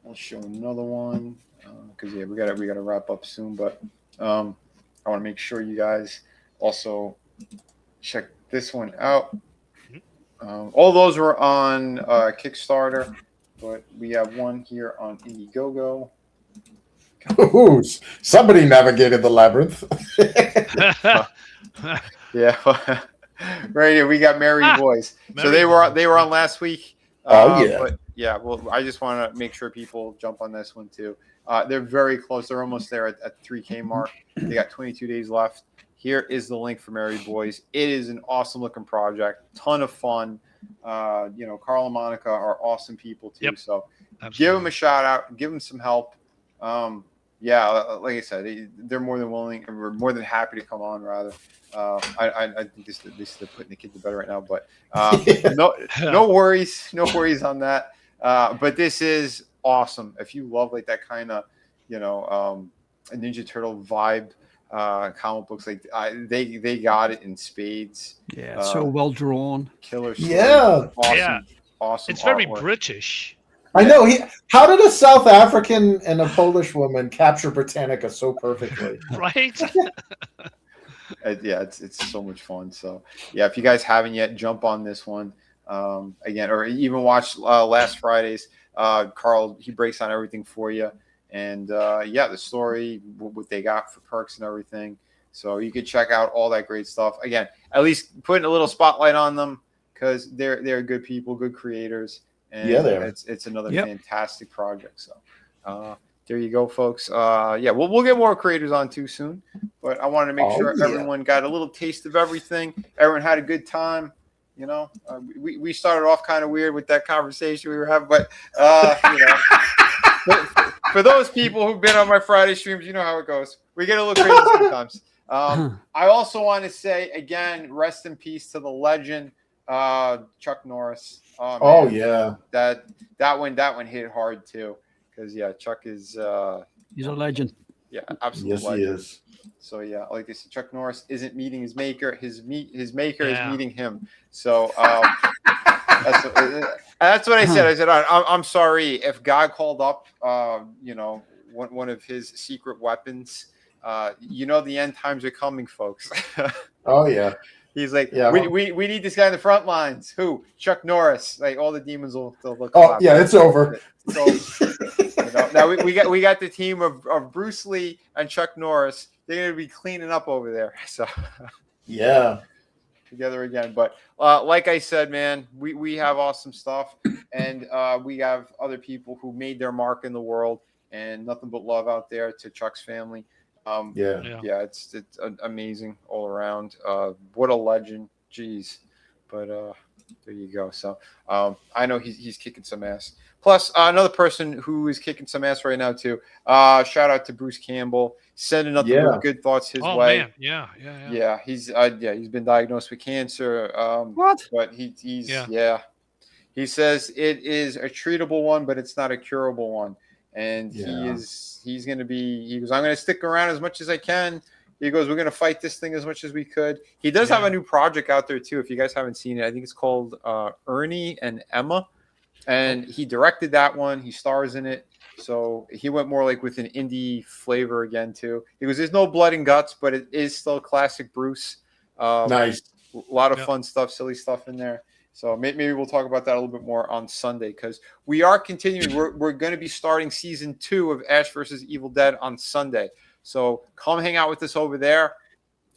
I'll show another one. Because we gotta wrap up soon, but I want to make sure you guys also check this one out. All those were on Kickstarter, but we have one here on Indiegogo. Ooh, somebody navigated the labyrinth. Yeah, right here we got Merry Boys. So they were on last week. But yeah, well, I just want to make sure people jump on this one too. They're very close. They're almost there at 3K mark. They got 22 days left. Here is the link for Merry Boys. It is an awesome looking project. Ton of fun. Carl and Monica are awesome people too. Yep. So give them a shout out. Give them some help. Like I said, they're more than willing. We're more than happy to come on. Rather, I think they're putting the kid to bed right now. But no worries on that. But this is awesome. If you love like that kind of, a Ninja Turtle vibe, comic books, like they got it in spades. Yeah, it's so well drawn. Killer story. Yeah. Awesome. It's very artwork. British. I know. How did a South African and a Polish woman capture Britannica so perfectly? Right? It's so much fun. So if you guys haven't yet, jump on this one again, or even watch last Friday's. Carl, he breaks down everything for you, and the story, what they got for perks and everything. So you could check out all that great stuff. Again, at least putting a little spotlight on them because they're good people, good creators. And it's another fantastic project. So there you go, folks. We'll get more creators on too soon. But I wanted to make sure everyone got a little taste of everything. Everyone had a good time. We started off kind of weird with that conversation we were having, but for those people who've been on my Friday streams, you know how it goes. We get a little crazy sometimes. I also want to say again, rest in peace to the legend, Chuck Norris. That one hit hard too, because Chuck is he's a legend. Yeah, absolutely. Yes, he is. So like I said, Chuck Norris isn't meeting his maker. His maker is meeting him. So that's what I said. I said I'm sorry if God called up one of his secret weapons. The end times are coming, folks. Oh yeah. He's like, we need this guy in the front lines. Who? Chuck Norris. Like all the demons will look. Oh yeah, it's over. Now we got the team of Bruce Lee and Chuck Norris. They're gonna be cleaning up over there. So together again. But like I said, man, we have awesome stuff, and we have other people who made their mark in the world, and nothing but love out there to Chuck's family. It's amazing all around. What a legend. Jeez. But There you go. So I know he's kicking some ass. Plus, another person who is kicking some ass right now too. Shout out to Bruce Campbell, sending nothing but good thoughts his way. Man. Yeah. Yeah, he's been diagnosed with cancer. What? But he's He says it is a treatable one, but it's not a curable one. And he's going to be. He goes, I'm going to stick around as much as I can. He goes, we're going to fight this thing as much as we could. He does have a new project out there too. If you guys haven't seen it, I think it's called Ernie and Emma. And he directed that one. He stars in it. So he went more like with an indie flavor again too. He goes, there's no blood and guts, but it is still classic Bruce. Nice. A lot of fun stuff, silly stuff in there. So maybe we'll talk about that a little bit more on Sunday, because we are continuing. We're going to be starting season 2 of Ash versus Evil Dead on Sunday. So come hang out with us over there.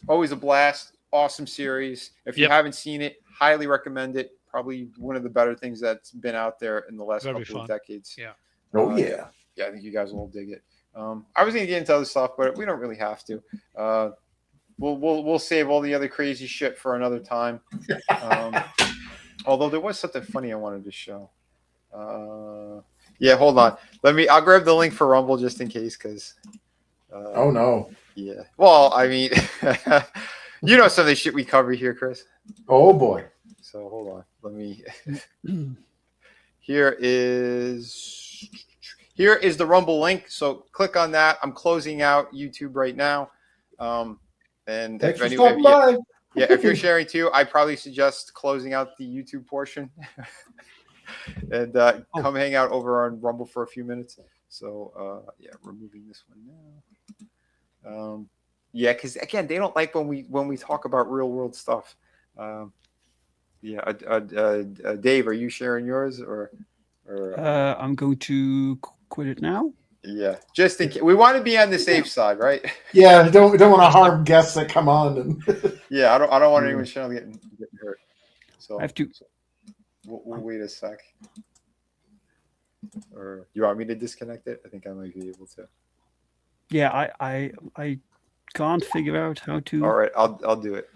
Always a blast. Awesome series. If you haven't seen it, highly recommend it. Probably one of the better things that's been out there in the last couple of decades. Yeah. Oh, yeah. Yeah, I think you guys will dig it. I was going to get into other stuff, but we don't really have to. We'll save all the other crazy shit for another time. Although there was something funny I wanted to show. Yeah, hold on. I'll grab the link for Rumble just in case, because. Oh no. Yeah. Well, I mean, you know some of the shit we cover here, Chris. Oh boy. So hold on. Here is the Rumble link. So click on that. I'm closing out YouTube right now. And Thanks if for stopping by. if you're sharing too, I probably suggest closing out the YouTube portion and come hang out over on Rumble for a few minutes. So removing this one now. Because again, they don't like when we talk about real world stuff. Dave, are you sharing yours or I'm going to quit it now. Yeah, just in case. We want to be on the safe side, right? Yeah, don't want to harm guests that come on. And yeah, I don't want anyone's channel getting hurt. So I have to. We'll wait a sec. Or you want me to disconnect it? I think I might be able to. Yeah, I can't figure out how to. All right, I'll do it.